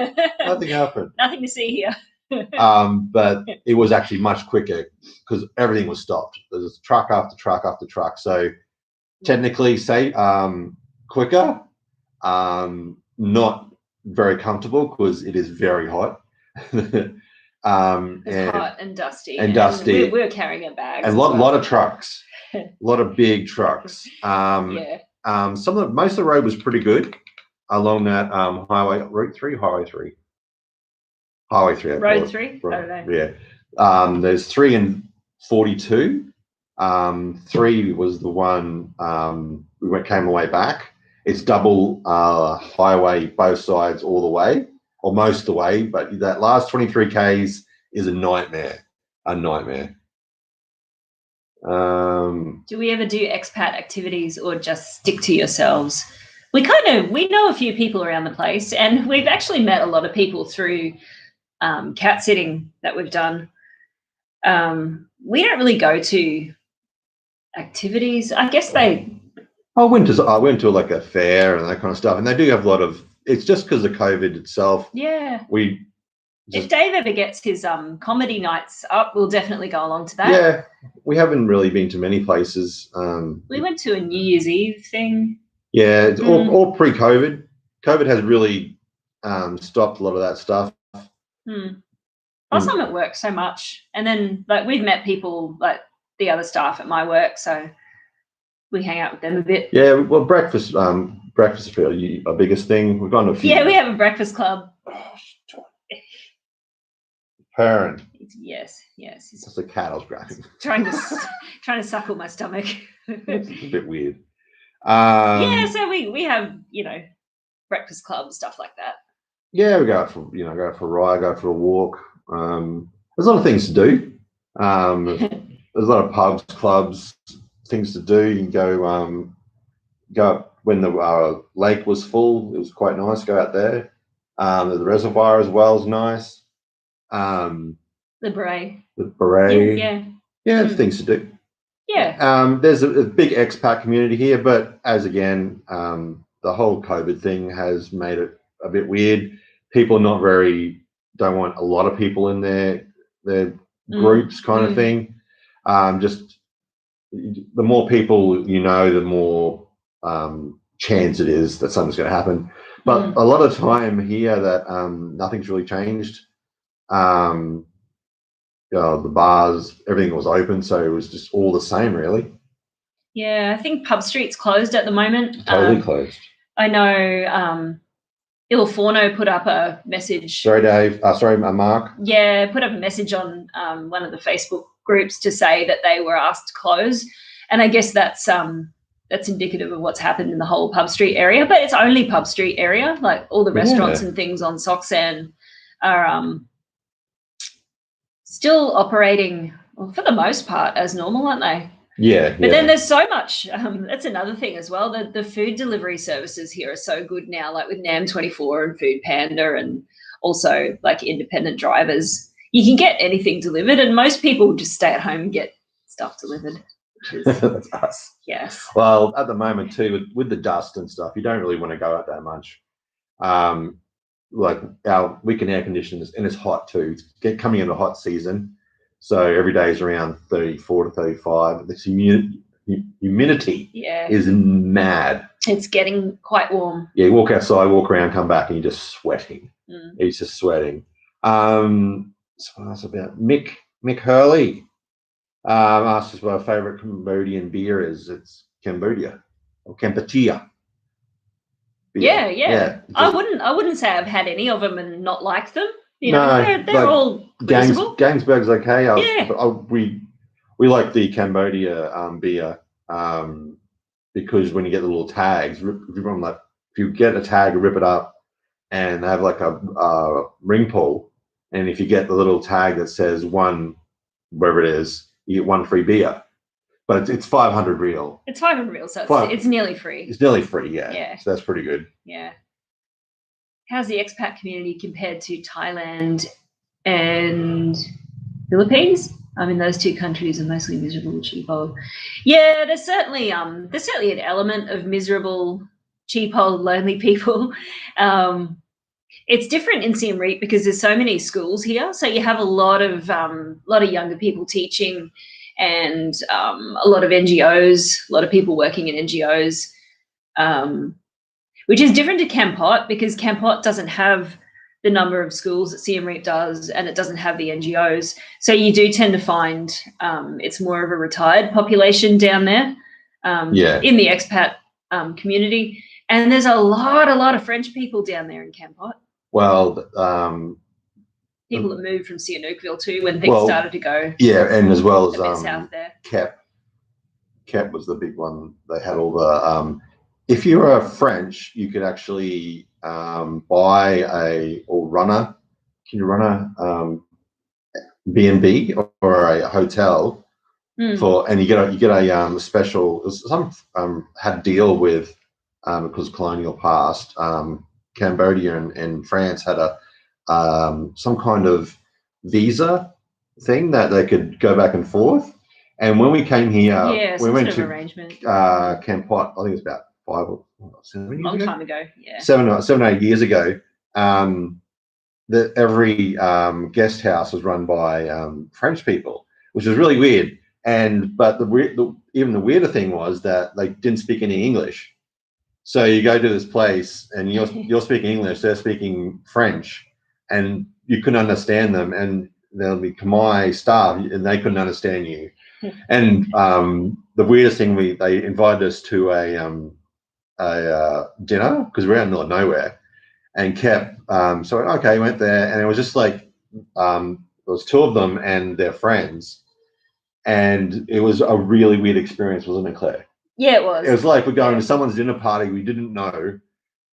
Nothing happened. Nothing to see here. But it was actually much quicker because everything was stopped. There was truck after truck after truck. So technically, quicker. Not very comfortable because it is very hot. It's hot and dusty. And we're carrying a bag. And a lot of trucks. A lot of big trucks. Most of the road was pretty good along that Road 3. Road 3. I don't know. Yeah. There's 3 and 42. 3 was the one we came away back. It's double highway, both sides, all the way, or most of the way. But that last 23 Ks is a nightmare. Do we ever do expat activities or just stick to yourselves? We know a few people around the place, and we've actually met a lot of people through cat sitting that we've done. We don't really go to activities. I guess I went to like a fair and that kind of stuff, and they do have a lot of. It's just because of COVID itself. Yeah. If Dave ever gets his comedy nights up, we'll definitely go along to that. Yeah, we haven't really been to many places. We went to a New Year's Eve thing. Yeah, it's all pre-COVID. COVID has really stopped a lot of that stuff. Plus, I'm at work so much, and then like we've met people like the other staff at my work, so we hang out with them a bit. Yeah, well, breakfast is really our biggest thing. We've gone to a few. Yeah, we have a breakfast club. Parent. Yes. It's just a cat I was grabbing. Trying to suckle my stomach. It's a bit weird. Yeah, so we have, breakfast club, stuff like that. Yeah, we go out for a ride, go for a walk. There's a lot of things to do. There's a lot of pubs, clubs, things to do. You can go up when the lake was full. It was quite nice. Go out there. The reservoir as well is nice. The beret. Yeah, things to do. Yeah. There's a big expat community here, but as again, the whole COVID thing has made it a bit weird. People don't want a lot of people in their groups kind of thing. Just the more people you know, the more chance it is that something's going to happen. But a lot of time here that nothing's really changed. The bars, everything was open, so it was just all the same, really. Yeah, I think Pub Street's closed at the moment. Totally closed. I know Il Forno put up a message. Sorry, Dave. Mark. Yeah, put up a message on one of the Facebook groups to say that they were asked to close, and I guess that's indicative of what's happened in the whole Pub Street area. But it's only Pub Street area. Like all the restaurants and things on Soxan are still operating, well, for the most part, as normal, aren't they? Yeah. But then there's so much. That's another thing as well. The food delivery services here are so good now, like with NAM24 and Food Panda, and also like independent drivers. You can get anything delivered, and most people just stay at home and get stuff delivered. That's us. Yes. Well, at the moment too, with the dust and stuff, you don't really want to go out that much. Like our weekend air conditioners, and it's hot too. It's coming into hot season, so every day is around 34 to 35. This humidity is mad. It's getting quite warm. Yeah, you walk outside, walk around, come back, and you're just sweating. It's just sweating. So what else about Mick Hurley? Asked us what our favourite Cambodian beer is. It's Cambodia or Kampuchea. Yeah. I wouldn't say I've had any of them and not liked them. They're all reasonable. Gangsberg's okay. We like the Cambodia beer because when you get the little tags, if you get a tag, rip it up, and they have like a ring pull, and if you get the little tag that says one, wherever it is, you get one free beer. But it's 500 real. It's 500 real, so it's nearly free. It's nearly free, yeah. So that's pretty good. Yeah. How's the expat community compared to Thailand and Philippines? I mean, those two countries are mostly miserable, cheapo. Yeah, there's certainly an element of miserable, cheapo, lonely people. It's different in Siem Reap because there's so many schools here, so you have a lot of younger people teaching. And a lot of NGOs, a lot of people working in NGOs, which is different to Kampot because Kampot doesn't have the number of schools that Siem Reap does, and it doesn't have the NGOs. So you do tend to find it's more of a retired population down there in the expat community. And there's a lot of French people down there in Kampot. Well, people that moved from Sihanoukville too when things started to go. Yeah, and as well as south there. Kep was the big one. They had all the if you were French, you could actually buy run a B&B or a hotel and you get a special. Some had a deal with because colonial past Cambodia and France had a some kind of visa thing that they could go back and forth. And when we came here, we went to Kampot. I think it was about 5 or 7 years long ago. Time ago. Yeah, 7 or 8 years ago. That every guest house was run by French people, which was really weird. But even the weirder thing was that they didn't speak any English. So you go to this place and you're speaking English, they're speaking French, and you couldn't understand them. And there'll be Khmer staff, and they couldn't understand you. And the weirdest thing, they invited us to a dinner because we're out in the middle of nowhere, and kept so okay, went there, and it was just like there was two of them and their friends, and it was a really weird experience, wasn't it, Claire? Yeah, it was. It was like we're going to someone's dinner party we didn't know,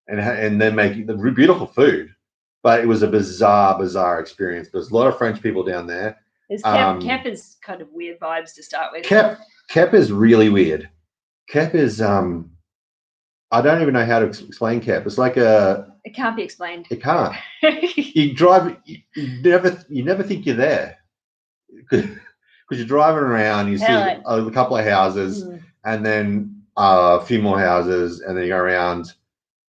and then making the beautiful food, but it was a bizarre experience. There's a lot of French people down there. Kep is kind of weird vibes to start with. Kep is really weird. Kep is I don't even know how to explain Kep. It's like it can't be explained. It can't. You drive. You never think you're there because you're driving around. You see a couple of houses, and then a few more houses, and then you go around,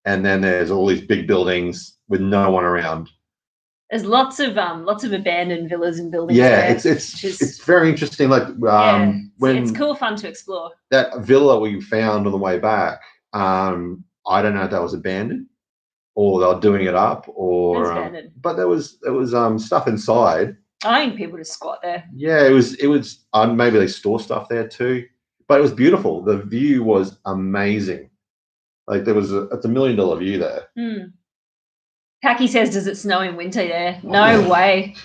and then there's all these big buildings with no one around. There's lots of abandoned villas and buildings. Yeah, it's very interesting. Like when it's cool fun to explore. That villa we found on the way back. I don't know if that was abandoned or they were doing it up, or but there was stuff inside. I think people just squat there. Yeah, it was maybe they store stuff there too, but it was beautiful. The view was amazing. Like it's $1 million view there. Packy says, does it snow in winter there? No way.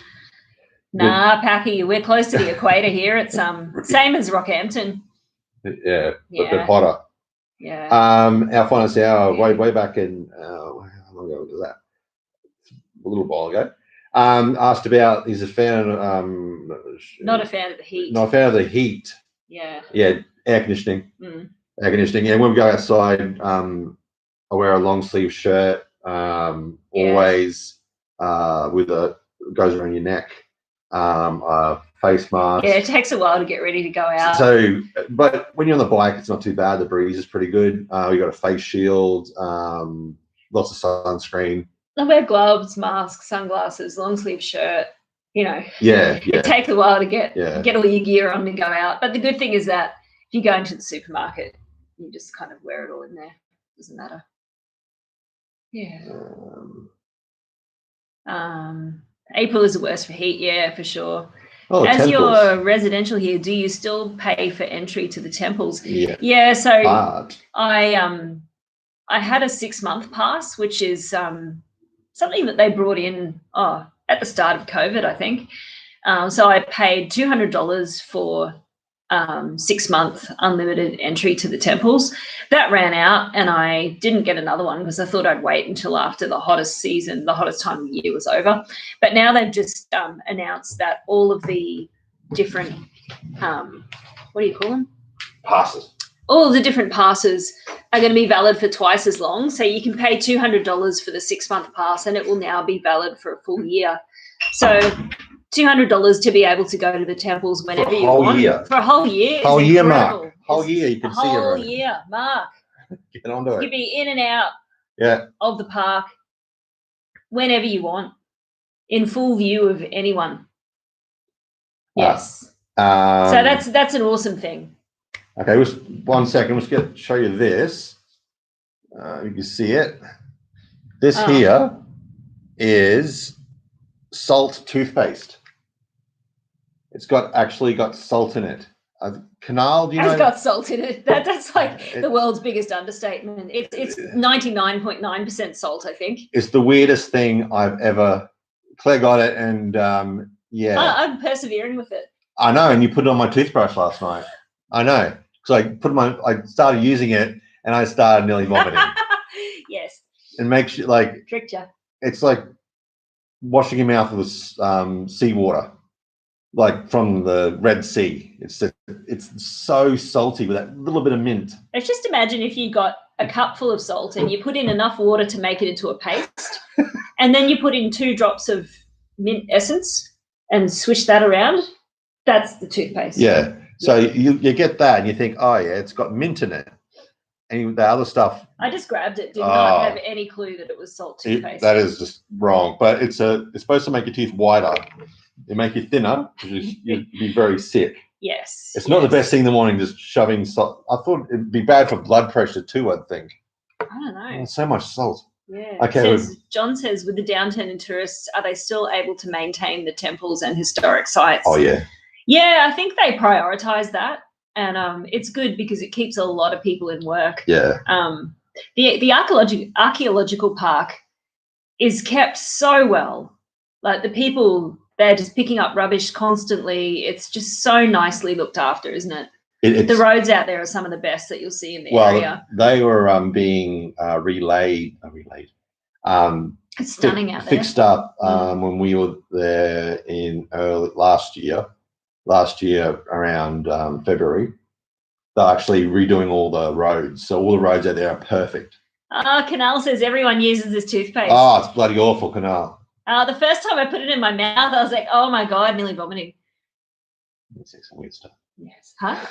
Nah, Packy, we're close to the equator here. It's same as Rockhampton. Yeah, but they're hotter. Yeah. Our finest hour way back in how long ago was that? A little while ago. Asked about he's a fan not a fan of the heat. Not a fan of the heat. Yeah. Yeah, air conditioning. Air conditioning. And when we go outside, I wear a long sleeve shirt, always with goes around your neck. Face mask. Yeah, it takes a while to get ready to go out. So, but when you're on the bike, it's not too bad. The breeze is pretty good. We got a face shield, lots of sunscreen. I wear gloves, masks, sunglasses, long sleeve shirt. You know. Yeah. It takes a while to get all your gear on to go out. But the good thing is that if you go into the supermarket, you just kind of wear it all in there. Doesn't matter. Yeah. April is the worst for heat. Yeah, for sure. Oh, as temples. you're residential here, do you still pay for entry to the temples? Yeah. So hard. I had a 6-month pass, which is something that they brought in at the start of COVID, I think. So I paid $200 for 6-month unlimited entry to the temples. That ran out, and I didn't get another one because I thought I'd wait until after the hottest time of the year was over. But now they've just announced that all of the different what do you call them? Passes. All of the different passes are going to be valid for twice as long. So you can pay $200 for the 6-month pass, and it will now be valid for a full year. So $200 to be able to go to the temples whenever you want. For a whole year. Whole year, Mark. Whole year, you can see everyone. Whole year, Mark. Get onto it. You'd be in and out of the park whenever you want, in full view of anyone. Yes. So that's an awesome thing. Okay, just 1 second. Let's show you this. You can see it. This here is salt toothpaste. It's actually got salt in it. Canal, do you know? It's got salt in it. That's like the world's biggest understatement. It's 99.9% salt, I think. It's the weirdest thing I've ever. Claire got it, and I'm persevering with it. I know, and you put it on my toothbrush last night. I know. So I started using it, and I started nearly vomiting. Yes. It makes you like. Tricked you. It's like washing your mouth with seawater, like from the Red Sea. It's so salty with that little bit of mint. Let's just imagine if you got a cup full of salt and you put in enough water to make it into a paste, and then you put in 2 drops of mint essence and swish that around. That's the toothpaste. Yeah. So you get that and you think, oh yeah, it's got mint in it. And the other stuff. I just grabbed it. Did not have any clue that it was salt toothpaste. That is just wrong. But it's supposed to make your teeth whiter. It make you thinner, you'd be very sick. Yes. It's not the best thing in the morning, just shoving salt. I thought it'd be bad for blood pressure too, I'd think. I don't know. So much salt. Yeah. Okay. John says, with the downturn in tourists, are they still able to maintain the temples and historic sites? Oh, yeah. Yeah, I think they prioritise that. And it's good because it keeps a lot of people in work. Yeah. The archaeological park is kept so well. Like the people, they're just picking up rubbish constantly. It's just so nicely looked after, isn't it? The roads out there are some of the best that you'll see in the area. They were being relayed. It's stunning out there. Fixed up when we were there in early last year around February. They're actually redoing all the roads. So all the roads out there are perfect. Canal says everyone uses this toothpaste. Oh, it's bloody awful, Canal. The first time I put it in my mouth, I was like, oh my God, nearly vomiting. It's some weird stuff. Yes. Huh?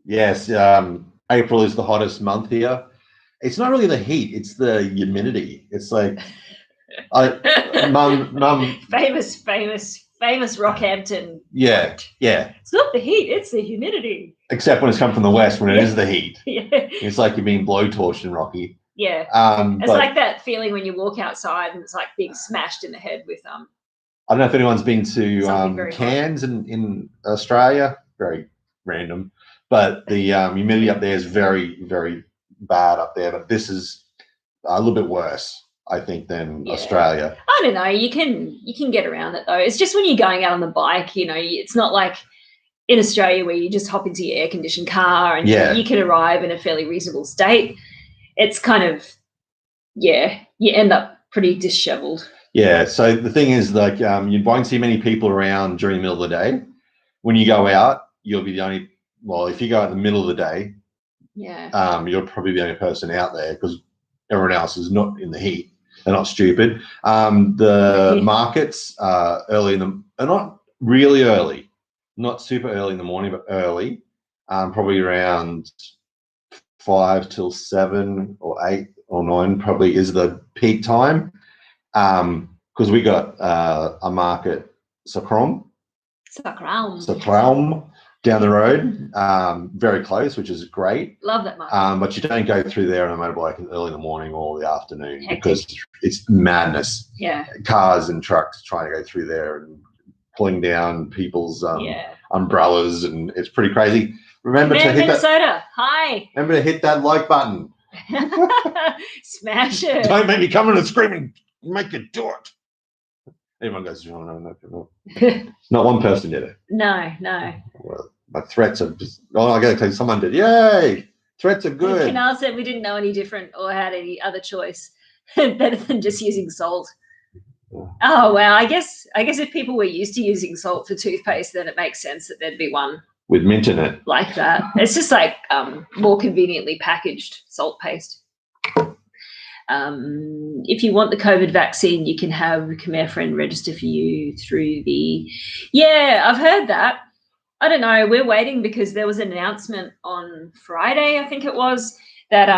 Yes. April is the hottest month here. It's not really the heat; it's the humidity. It's like, mum. Famous Rockhampton. Yeah. It's not the heat; it's the humidity. Except when it's come from the west, when it is the heat. Yeah. It's like you're being blowtorched in Rocky. Yeah. It's like that feeling when you walk outside and it's like being smashed in the head with I don't know if anyone's been to Cairns in Australia. Very random, but the humidity up there is very, very bad up there. But this is a little bit worse, I think, than Australia. I don't know. You can get around it though. It's just when you're going out on the bike, it's not like in Australia where you just hop into your air-conditioned car and you can arrive in a fairly reasonable state. It's kind of, you end up pretty disheveled. Yeah, so the thing is, like, you won't see many people around during the middle of the day. When you go out, you'll be the only, if you go out in the middle of the day, you're probably the only person out there because everyone else is not in the heat. They're not stupid. The markets are not really early, not super early in the morning, but early, probably around 5 till 7 or 8 or 9 probably is the peak time. Because we got a market, Sakram down the road, very close, which is great. Love that market. But you don't go through there on a motorbike early in the morning or the afternoon because it's madness. Yeah. Cars and trucks trying to go through there and pulling down people's umbrellas, and it's pretty crazy. Remember to hit Minnesota. Hi. Remember to hit that like button. Smash it. Don't make me come in and scream and make you do it. Everyone goes, oh, no. Not one person did it. No. Well, my threats are just, I got to tell you, someone did. Yay! Threats are good. Canal said we didn't know any different or had any other choice better than just using salt. Oh, wow. I guess if people were used to using salt for toothpaste, then it makes sense that there'd be one with mint in it. Like that. It's just like more conveniently packaged salt paste. If you want the COVID vaccine, you can have Khmer Friend register for you through the... Yeah, I've heard that. I don't know. We're waiting because there was an announcement on Friday, I think it was, that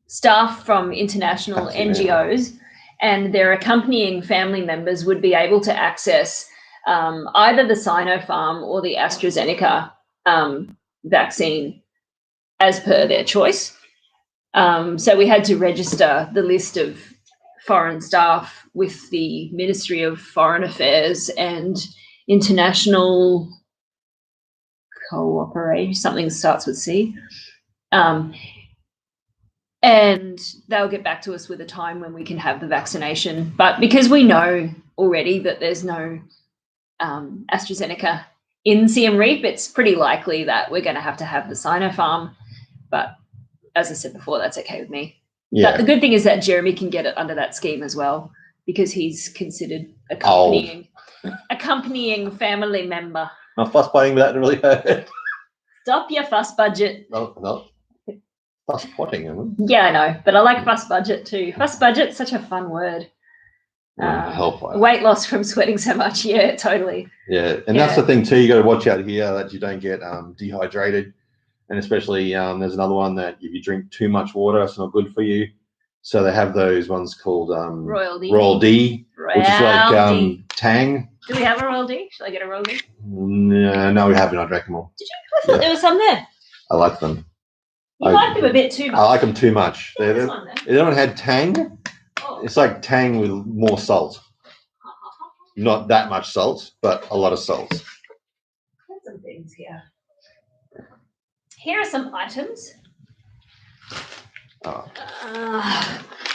staff from international NGOs and their accompanying family members would be able to access either the Sinopharm or the AstraZeneca vaccine as per their choice. So we had to register the list of foreign staff with the Ministry of Foreign Affairs and International Cooperation, something starts with C. And they'll get back to us with a time when we can have the vaccination. But because we know already that there's no AstraZeneca in Siem Reap, it's pretty likely that we're going to have the Sinopharm. But as I said before, that's okay with me. Yeah. But the good thing is that Jeremy can get it under that scheme as well because he's considered accompanying family member. Not fuss potting, but that really hurt. Stop your fuss budget. No. Fuss potting. Yeah, I know, but I like fuss budget too. Fuss budget's such a fun word. Weight loss from sweating so much. Yeah, totally. Yeah, and that's the thing too. You got to watch out here that you don't get dehydrated, and especially there's another one that if you drink too much water, it's not good for you. So they have those ones called Royal D, which is like Tang Do we have a royal D? Shall I get a royal D? No, we haven't. I drank them all. Did you? I thought there was some there. I like them. You like them a bit too much. I like them too much. They don't have tang. Oh. It's like tang with more salt. Not that much salt, but a lot of salt. There's some things here. Here are some items. Oh.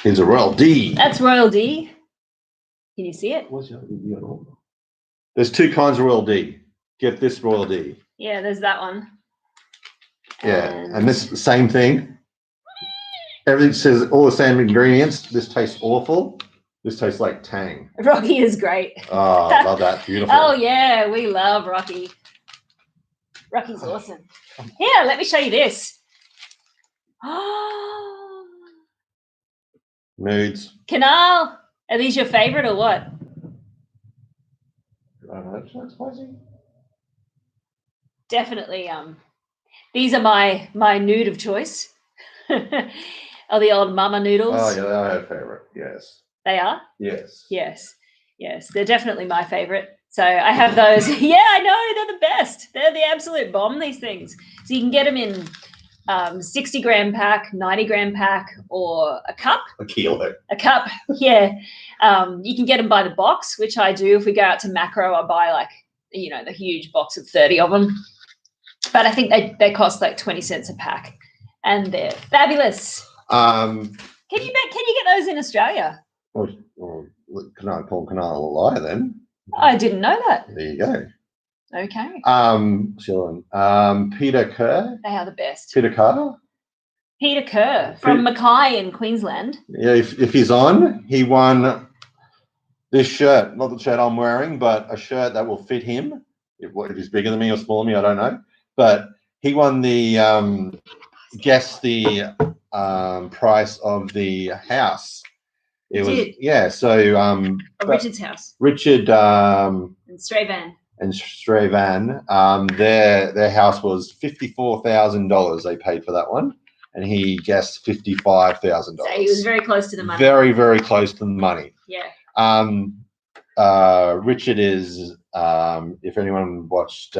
Here's a Royal D. That's Royal D. Can you see it? There's two kinds of Royal D. Get this Royal D. Yeah, there's that one. Yeah, and this same thing. Everything says all the same ingredients. This tastes awful. This tastes like tang. Rocky is great. Oh, I love that. Beautiful. Oh, yeah, we love Rocky. Rocky's awesome. Here, let me show you this. Moods. Canal. Are these your favorite or what? I don't know. It's not spicy. Definitely. These are my nude of choice. Oh, the old mama noodles. Oh, yeah, they are her favorite. Yes. They are? Yes. Yes. Yes. They're definitely my favorite. So I have those. Yeah, I know. They're the best. They're the absolute bomb, these things. So you can get them in 60-gram pack, 90-gram pack, or a cup. A kilo. A cup, yeah. You can get them by the box, which I do. If we go out to Macro, I buy the huge box of 30 of them. But I think they cost like 20 cents a pack, and they're fabulous. Can you get those in Australia? Well, can I call Canal a liar then? I didn't know that. There you go. Okay. Sure. Peter Kerr. They are the best. Peter Kerr. Peter Kerr from Mackay in Queensland. Yeah, if he's on, he won this shirt. Not the shirt I'm wearing, but a shirt that will fit him. If he's bigger than me or smaller than me, I don't know. But he won the guess the price of the house. It was So Richard's house. Richard and Strayvan. And Strayvan, their house was $54,000. They paid for that one, and he guessed $55,000. So he was very close to the money. Very, very close to the money. Yeah. Richard is, if anyone watched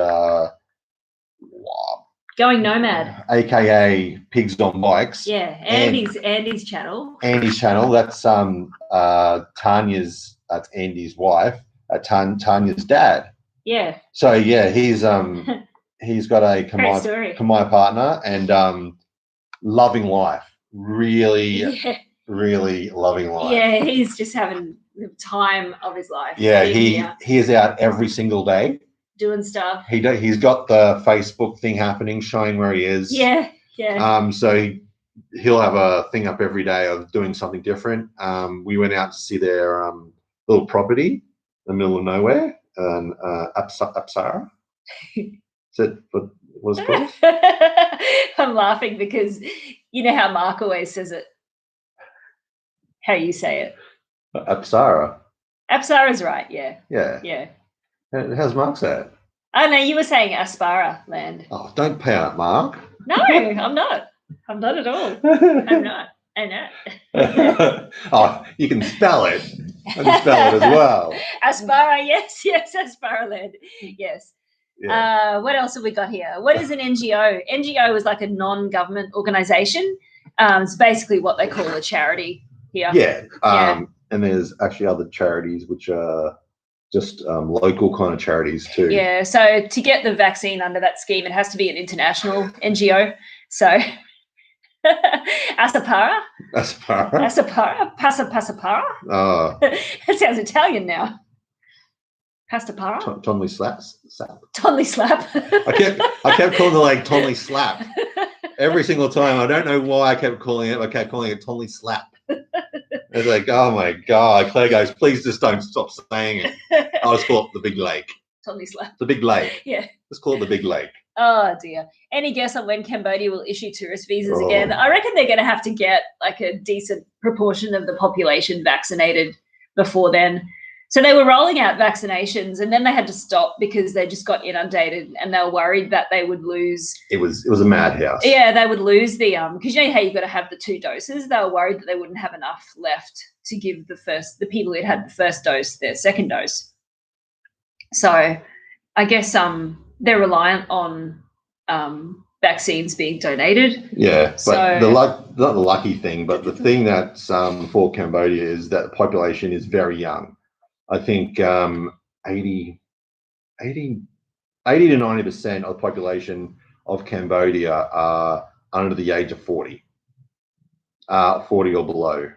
Going Nomad, aka Pigs on Bikes. Yeah, Andy's channel. Andy's channel. That's Tanya's. That's Andy's wife. Tanya's dad. Yeah. So yeah, he's got a Khmer partner and loving life. Really, really loving life. Yeah, he's just having the time of his life. Yeah, he is out every single day. Doing stuff. He's got the Facebook thing happening, showing where he is. Yeah, yeah. So he'll have a thing up every day of doing something different. We went out to see their little property in the middle of nowhere, and Apsara. Is that what was it called? I'm laughing because you know how Mark always says it. How you say it? Apsara. Apsara's right. Yeah. Yeah. Yeah. How's Mark say it? Oh, no, you were saying Aspara land. Oh, don't pay out, Mark. No, I'm not. I'm not at all. I'm not. I know. Oh, you can spell it. I can spell it as well. Aspara, yes, Aspara land. Yes. Yeah. What else have we got here? What is an NGO? NGO is like a non-government organization. It's basically what they call a charity here. Yeah. And there's actually other charities which are just local kind of charities too. Yeah, so to get the vaccine under that scheme, it has to be an international NGO. So Pasapara. Oh. That sounds Italian now. Pastapara? Tonley slap. Tonley slap. I kept calling it like Tonley slap. Every single time. I don't know why I kept calling it. I kept calling it Tonley slap. It's like, oh my God. Claire goes, please just don't stop saying it. I'll just call it the Big Lake. Tonley slap. The Big Lake. Yeah. Let's call it the Big Lake. Oh dear. Any guess on when Cambodia will issue tourist visas again? I reckon they're going to have to get like a decent proportion of the population vaccinated before then. So they were rolling out vaccinations and then they had to stop because they just got inundated and they were worried that they would lose. It was a madhouse. Yeah, they would lose the because you know how you've got to have the 2 doses. They were worried that they wouldn't have enough left to give the people who had the first dose their second dose. So I guess they're reliant on vaccines being donated. Yeah, but So, not the lucky thing, but the thing that's for Cambodia is that the population is very young. I think 80 to 90% of the population of Cambodia are under the age of 40, 40 or below.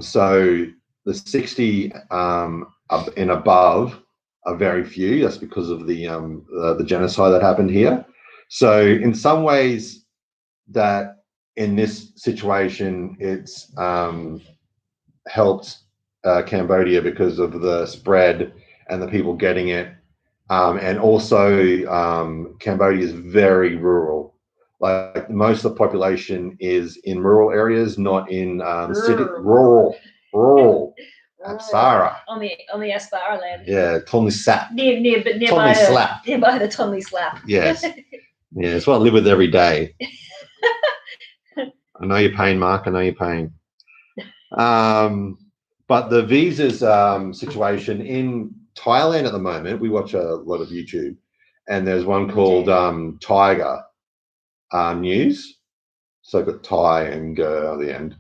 So the 60 and above are very few. That's because of the genocide that happened here. So in some ways, that in this situation, it's helped Cambodia because of the spread and the people getting it. And also, Cambodia is very rural. Like most of the population is in rural areas, not in city. Rural. Apsara. On the Apsara land. Yeah, Tonle Sap. Nearby the Tonle Slap. Yes. Yeah, it's what I live with every day. I know your pain, Mark. I know your pain. But the visas situation in Thailand at the moment, we watch a lot of YouTube, and there's one called Tiger News. So I've got Thai and Go at the end.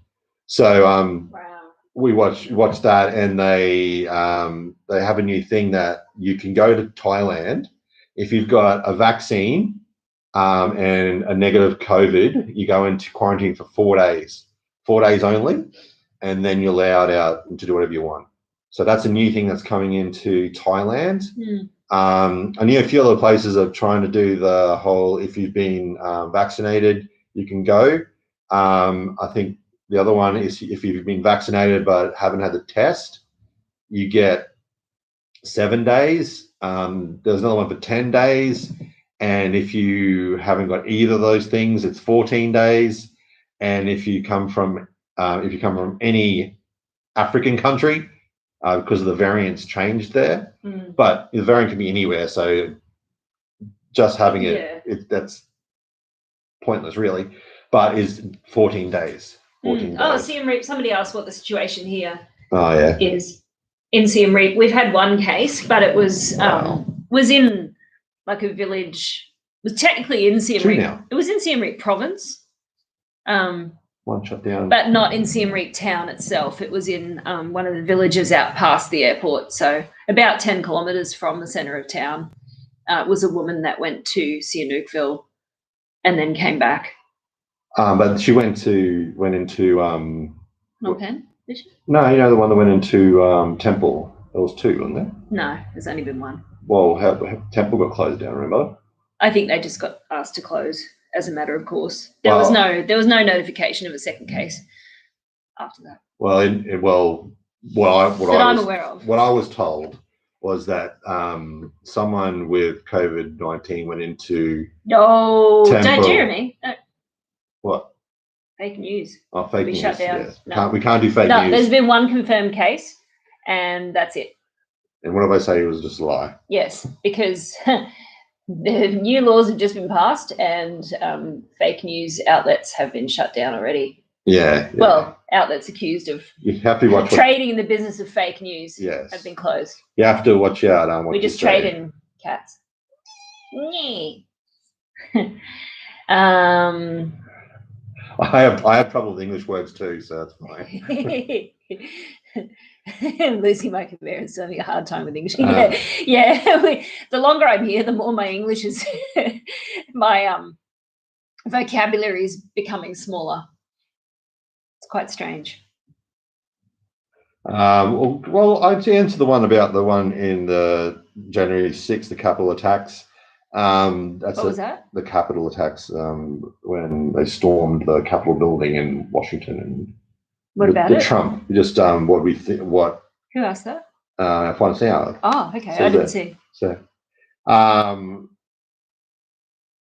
So we watch that, and they have a new thing that you can go to Thailand if you've got a vaccine and a negative COVID. You go into quarantine for 4 days only, and then you're allowed out to do whatever you want. So that's a new thing that's coming into Thailand. I knew a few other places are trying to do the whole, if you've been vaccinated, you can go. I think the other one is if you've been vaccinated but haven't had the test, you get 7 days. There's another one for 10 days. And if you haven't got either of those things, it's 14 days. And if you come from any African country, because of the variants changed there, but the variant can be anywhere. So just having it, that's pointless, really. But is 14 days. 14 days. Oh, Siem Reap. Somebody asked what the situation here is in Siem Reap. We've had one case, but it was in like a village. It was technically in Siem Reap. Now. It was in Siem Reap province. One shut down. But not in Siem Reap town itself. It was in one of the villages out past the airport. So about 10 kilometres from the centre of town. Was a woman that went to Sihanoukville and then came back. But she went into Phnom Penh, did she? No, the one that went into Temple. There was two, wasn't there? No, there's only been one. Well, Temple got closed down, remember? I think they just got asked to close as a matter of course. There was no notification of a second case after that. I'm aware of. What I was told was that someone with COVID-19 went into No, Temple. don't Jeremy. No. What? Fake news. Oh, fake news. Shut down. Yes. No. We can't do fake news. There's been one confirmed case, and that's it. And what if I say it was just a lie? Yes, because the new laws have just been passed, and fake news outlets have been shut down already. Yeah. Well, outlets accused of trading in the business of fake news have been closed. You have to watch out. We just trade in cats. I have trouble with English words too, so that's fine. Losing my coherence, having a hard time with English. The longer I'm here, the more my English is, my vocabulary is becoming smaller. It's quite strange. Well, I'd answer the one about the one in the January 6th, the Capitol attacks. What was that? The Capitol attacks when they stormed the Capitol building in Washington. And what about it? Trump. Just what we think. What? Who asked that? Find out. Oh, okay. I didn't see. So,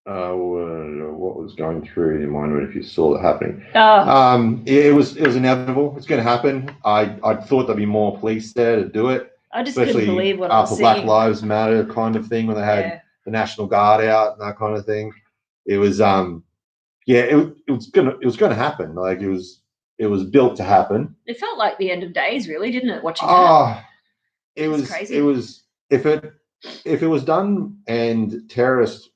what was going through your mind if you saw that happening? It was inevitable. It's going to happen. I thought there'd be more police there to do it. I just couldn't believe what I was seeing. Black Lives Matter kind of thing when they had the National Guard out and that kind of thing. It was it was gonna happen. Like it was built to happen. It felt like the end of days, really, didn't it? Watching that. It was crazy. It was if it if it was done and terrorists,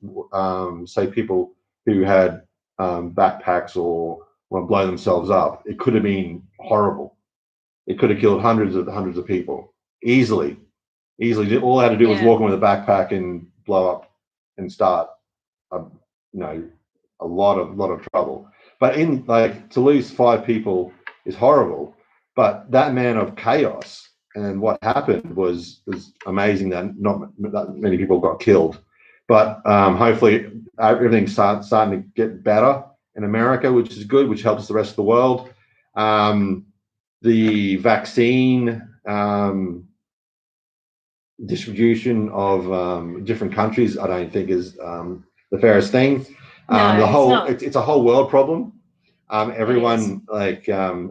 say people who had backpacks or want to blow themselves up, it could have been horrible. It could have killed hundreds of people easily. All they had to do was walk in with a backpack and blow up and start, a lot of trouble. But to lose 5 people is horrible. But that amount of chaos and what happened was amazing. That not that many people got killed. But hopefully everything's starting to get better in America, which is good, which helps the rest of the world. The vaccine distribution of different countries, I don't think is the fairest thing. It's a whole world problem. Everyone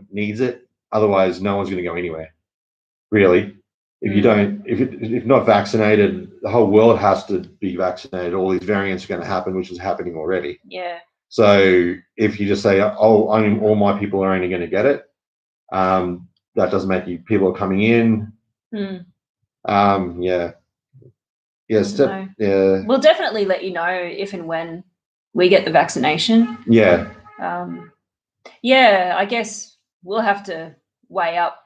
needs it. Otherwise, no one's going to go anywhere. Really, if not vaccinated, the whole world has to be vaccinated. All these variants are going to happen, which is happening already. Yeah. So if you just say, "Oh, all my people are only going to get it," that doesn't make people are coming in. Yeah. We'll definitely let you know if and when we get the vaccination. Yeah. I guess we'll have to weigh up,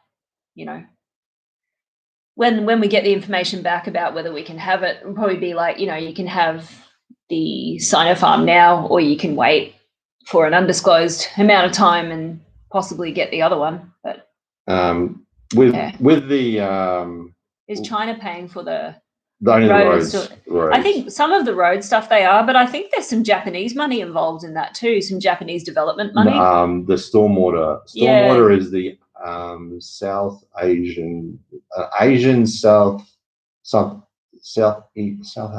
when we get the information back about whether we can have it. It'll probably be like, you can have the Sinopharm now, or you can wait for an undisclosed amount of time and possibly get the other one. But with the is China paying for the roads? I think some of the road stuff they are, but I think there's some Japanese money involved in that too, some Japanese development money. The stormwater is the South Asian South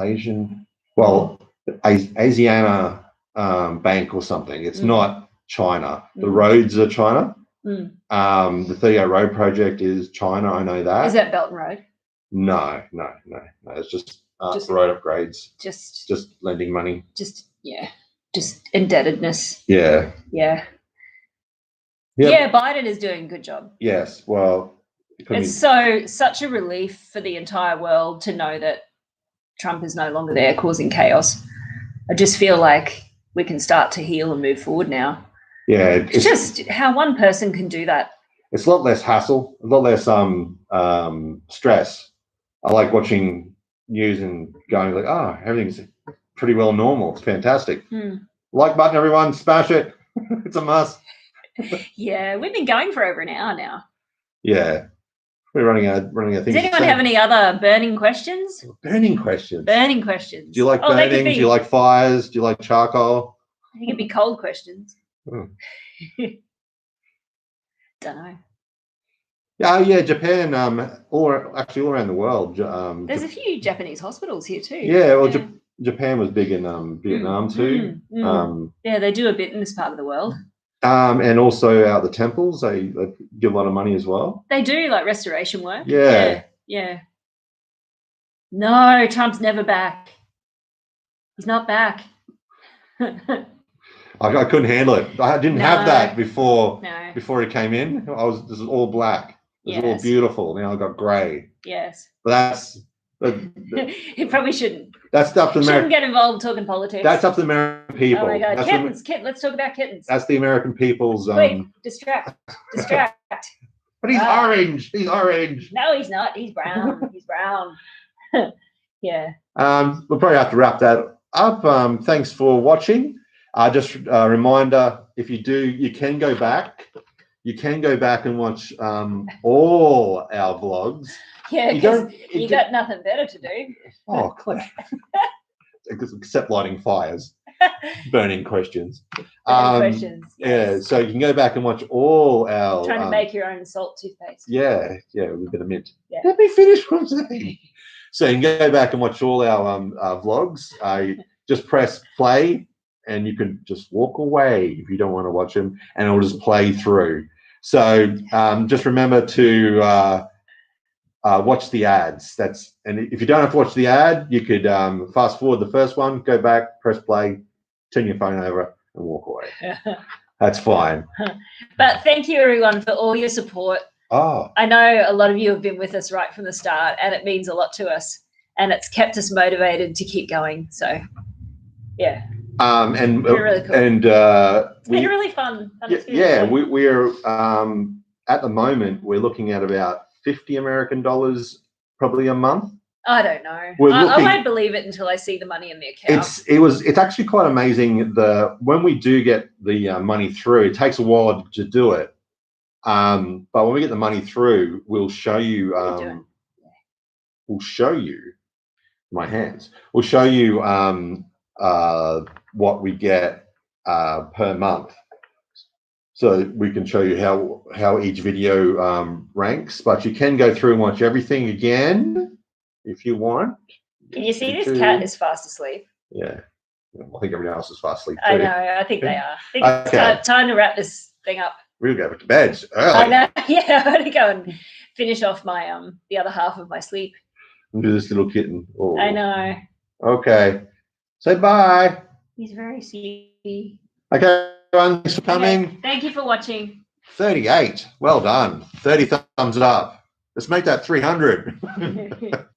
Asian, Asiana bank or something. It's not China. The roads are China. The 30 Road project is China. I know that. Is that Belt and Road? No. It's just road upgrades. Just lending money. Just indebtedness. Yeah. Biden is doing a good job. Yes. Well, it's such a relief for the entire world to know that Trump is no longer there causing chaos. I just feel like we can start to heal and move forward now. Yeah. It's just how one person can do that. It's a lot less hassle, a lot less stress. I like watching news and going like, everything's pretty well normal. It's fantastic. Like button, everyone, smash it. It's a must. Yeah, we've been going for over an hour now. Yeah, we're running out of things. Does anyone have any other burning questions? Burning questions. Do you like burning? Do you like fires? Do you like charcoal? I think it'd be cold questions. Don't know. Yeah, Japan. All around the world. There's a few Japanese hospitals here too. Yeah, well, Japan was big in Vietnam too. They do a bit in this part of the world. And also out the temples, they give a lot of money as well. They do, like restoration work. Yeah. No, Trump's never back. He's not back. I couldn't handle it. I didn't have that before. No. Before he came in, this is all black. It's all beautiful. Now I got grey. Yes. But He probably shouldn't. That's up to the Shouldn't get involved talking politics. That's up to the American people. Oh my God, kittens. Let's talk about kittens. That's the American people's. Quick, distract. But he's orange. He's orange. No, he's not. He's brown. He's brown. Yeah. We'll probably have to wrap that up. Thanks for watching. Just a reminder: if you do, you can go back. You can go back and watch all our vlogs. Yeah, because you got nothing better to do. Oh, Claire. Except lighting fires, burning questions. Questions. Yes. Yeah, so you can go back and watch all our. Trying to make your own salt toothpaste. Yeah, with a bit of mint. Yeah. Let me finish one thing. So you can go back and watch all our vlogs. Just press play, and you can just walk away if you don't want to watch them, and it'll just play through. So just remember to. Watch the ads. And if you don't have to watch the ad, you could fast forward the first one, go back, press play, turn your phone over, and walk away. That's fine. But thank you, everyone, for all your support. Oh, I know a lot of you have been with us right from the start, and it means a lot to us. and it's kept us motivated to keep going. So, yeah. And really cool. And it's been a really fun experience. Yeah, we're at the moment we're looking at about $50 American probably a month. I don't know. I won't believe it until I see the money in the account. It's actually quite amazing. When we do get the money through, it takes a while to do it. But when we get the money through, we'll show you. We'll show you my hands. We'll show you what we get per month. So we can show you how each video ranks. But you can go through and watch everything again if you want. Can you see this cat is fast asleep? Yeah. I think everyone else is fast asleep too. I know. I think they are. I think it's time to wrap this thing up. We'll go back to bed early. I know. Yeah, I'm going to go and finish off my the other half of my sleep. Look at this little kitten. Oh. I know. Okay. Say bye. He's very sleepy. Okay, everyone. Thanks for coming. Okay. Thank you for watching. 38. Well done. 30 thumbs up. Let's make that 300.